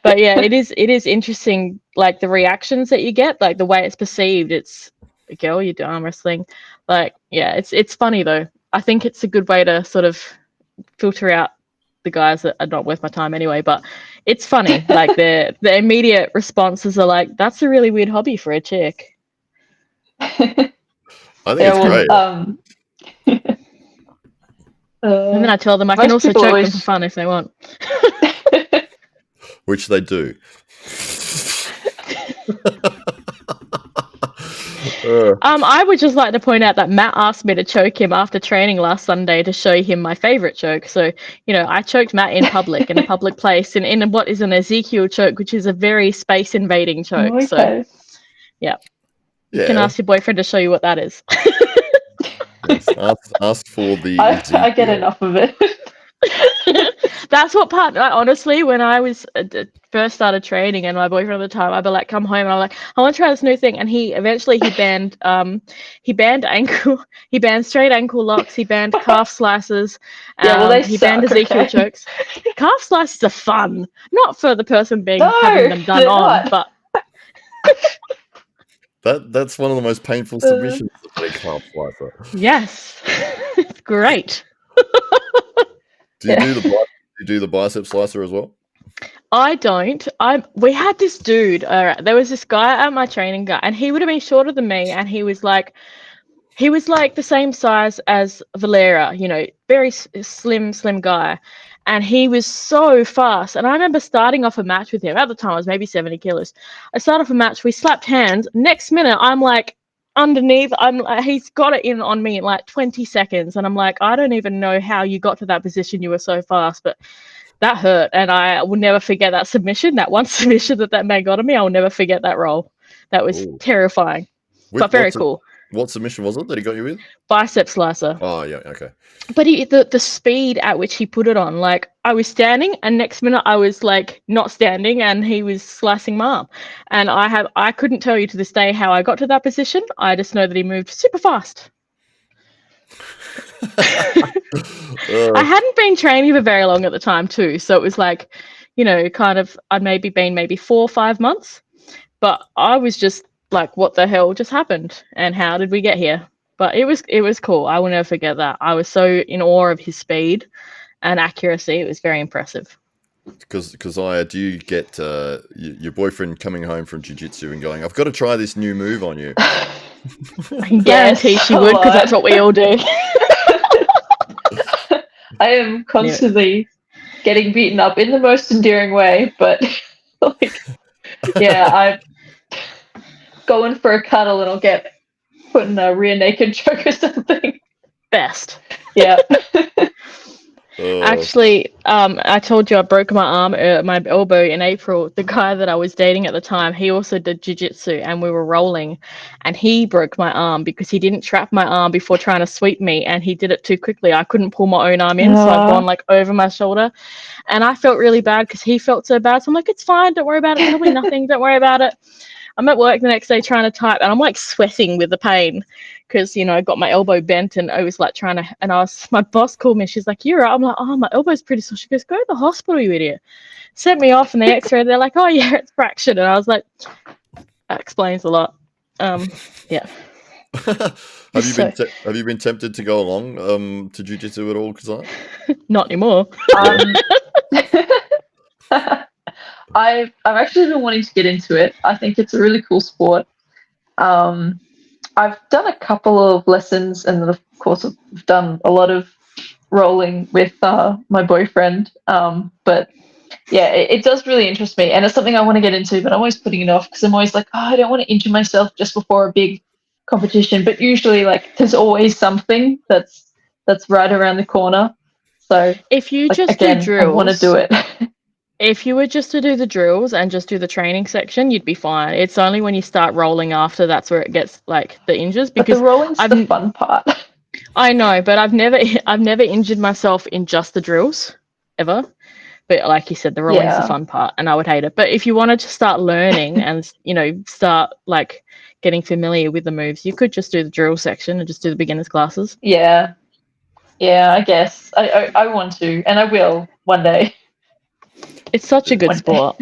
But yeah, it is interesting, like the reactions that you get, like the way it's perceived. It's a girl, you do arm wrestling. Like, yeah, it's funny though. I think it's a good way to sort of filter out the guys that are not worth my time anyway. But it's funny. Like the immediate responses are like, "That's a really weird hobby for a chick." I think it's great. And then I tell them I can also choke them for fun if they want. Which they do. I would just like to point out that Matt asked me to choke him after training last Sunday to show him my favorite choke. So, I choked Matt in public, in a public place, and in what is an Ezekiel choke, which is a very space invading choke. Okay. So, yeah. You can ask your boyfriend to show you what that is. Yes, ask for the. I get enough of it. That's what honestly, when I was first started training and my boyfriend at the time, I'd be like, come home and I'm like, I want to try this new thing. And he banned straight ankle locks, he banned calf slices, he banned Ezekiel chokes. Calf slices are fun, not for the person having them done on, but that's one of the most painful submissions of a calf slicer. Yes. It's great. Do you do the bicep slicer as well? I don't. We had this dude. There was this guy at my training guy, and he would have been shorter than me, and he was like the same size as Valera. Very slim guy, and he was so fast. And I remember starting off a match with him. At the time, I was maybe 70 kilos. I started off a match. We slapped hands. Next minute, I'm like underneath. He's got it in on me in like 20 seconds, and I'm like, I don't even know how you got to that position. You were so fast, but that hurt, and I will never forget that submission. That one submission that man got on me, I will never forget that roll. That was terrifying, but very cool. What submission was it that he got you with? Bicep slicer. Oh yeah, okay. But the speed at which he put it on, like I was standing, and next minute I was like not standing, and he was slicing my arm. And I couldn't tell you to this day how I got to that position. I just know that he moved super fast. I hadn't been training for very long at the time too, so it was like, kind of I'd maybe 4 or 5 months, but I was just like, what the hell just happened and how did we get here? But it was cool. I will never forget that. I was so in awe of his speed and accuracy. It was very impressive. Because do you get your boyfriend coming home from jiu-jitsu and going, I've got to try this new move on you? I can guarantee she would, because that's what we all do. I am constantly getting beaten up in the most endearing way, but I'm going for a cuddle and I'll get put in a rear naked choke or something. Best. Yeah. Actually, I told you I broke my arm, my elbow in April. The guy that I was dating at the time, he also did jiu-jitsu, and we were rolling, and he broke my arm because he didn't trap my arm before trying to sweep me, and he did it too quickly. I couldn't pull my own arm in, so I'd gone like over my shoulder, and I felt really bad because he felt so bad. So I'm like, it's fine, don't worry about it. It'll be nothing. Don't worry about it. I'm at work the next day trying to type, and I'm like sweating with the pain because, I got my elbow bent, and I was like my boss called me. She's like, you're right. I'm like, oh, my elbow's pretty sore. She goes, go to the hospital, you idiot. Sent me off, and they x-rayed. They're like, oh yeah, it's fractured. And I was like, that explains a lot. Yeah. Have you been tempted to go along to jiu-jitsu at all, Keziah? Not anymore. I've actually been wanting to get into it. I think it's a really cool sport. I've done a couple of lessons, and of course I've done a lot of rolling with my boyfriend. But yeah, it does really interest me, and it's something I want to get into, but I'm always putting it off because I'm always like, I don't want to injure myself just before a big competition. But usually, like, there's always something that's right around the corner. So if you just do drills, I want to do it. If you were just to do the drills and just do the training section, you'd be fine. It's only when you start rolling after that's where it gets like the injuries. Because the rolling's the fun part. I know, but I've never injured myself in just the drills ever. But like you said, the rowing's the Yeah. fun part, and I would hate it. But if you wanted to start learning and, you know, start like getting familiar with the moves, you could just do the drill section and just do the beginners classes. Yeah. Yeah, I guess. I want to, and I will one day. It's such a good One day. sport.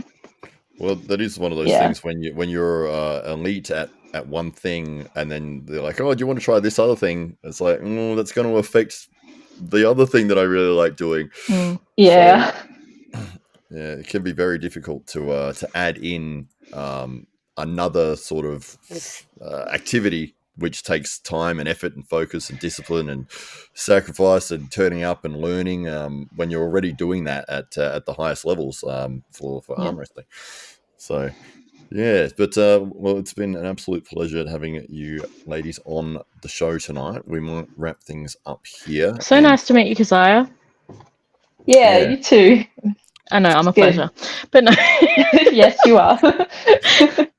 Well, that is one of those Yeah. things when you're elite at one thing, and then they're like, "Oh, do you want to try this other thing?" It's like, that's going to affect the other thing that I really like doing. Yeah. So, yeah, it can be very difficult to add in another sort of activity which takes time and effort and focus and discipline and sacrifice and turning up and learning when you're already doing that at the highest levels for arm wrestling. So, yeah, but well, it's been an absolute pleasure having you ladies on the show tonight. We might wrap things up here. So nice to meet you, Keziah. Yeah, Yeah. you too. I know, I'm a Good. pleasure. But no. Yes, you are.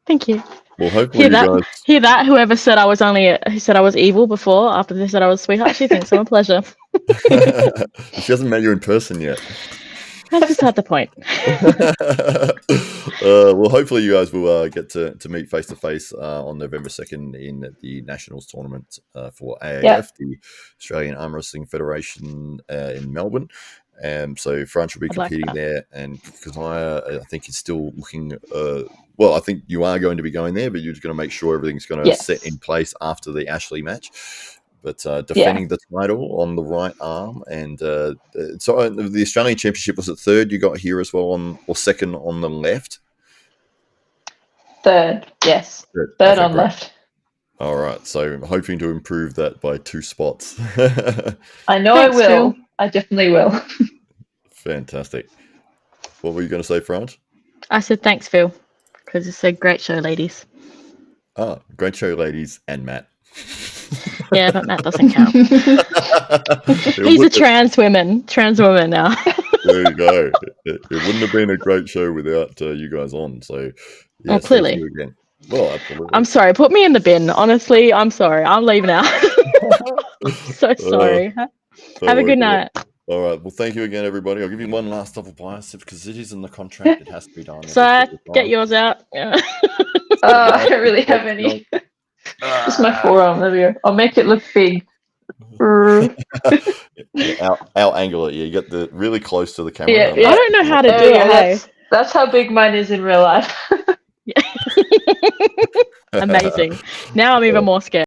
Thank you. Well, hopefully Hear you that? guys. Hear that? Whoever said I was who said I was evil before, after they said I was a sweetheart, she thinks I'm a pleasure. She hasn't met you in person yet. I just had the point. Well, hopefully you guys will get to meet face to face on November 2nd in the Nationals tournament for AAF, the Australian Arm Wrestling Federation in Melbourne. So France will be competing there, and Keziah, I think, is still looking. Well, I think you are going to be going there, but you're just going to make sure everything's going to set in place after the Ashleigh match. But defending the title on the right arm, and so the Australian Championship was at third. You got here as well or second on the left. Third, yes. Third okay, on great. left. All right, so I'm hoping to improve that by 2 spots. I know. Thanks, I will. Phil. I definitely will. Fantastic. What were you going to say, France? I said thanks, Phil, because it's a great show, ladies. Ah, great show, ladies, and Matt. Yeah, but Matt doesn't count. He's a trans woman now. There you go. It wouldn't have been a great show without you guys on. So, yeah, clearly. thank you again. Well, absolutely. I'm sorry. Put me in the bin. Honestly, I'm sorry. I'm leaving out. So sorry. Have a good night. All right. Well, thank you again, everybody. I'll give you one last double bicep because it is in the contract. It has to be done. So get yours out. Yeah. I don't really have any. Just my forearm. There we go. I'll make it look big. Our angle it. You get the really close to the camera. Yeah. I don't know how to do it. That's how big mine is in real life. Amazing. Now I'm even more scared.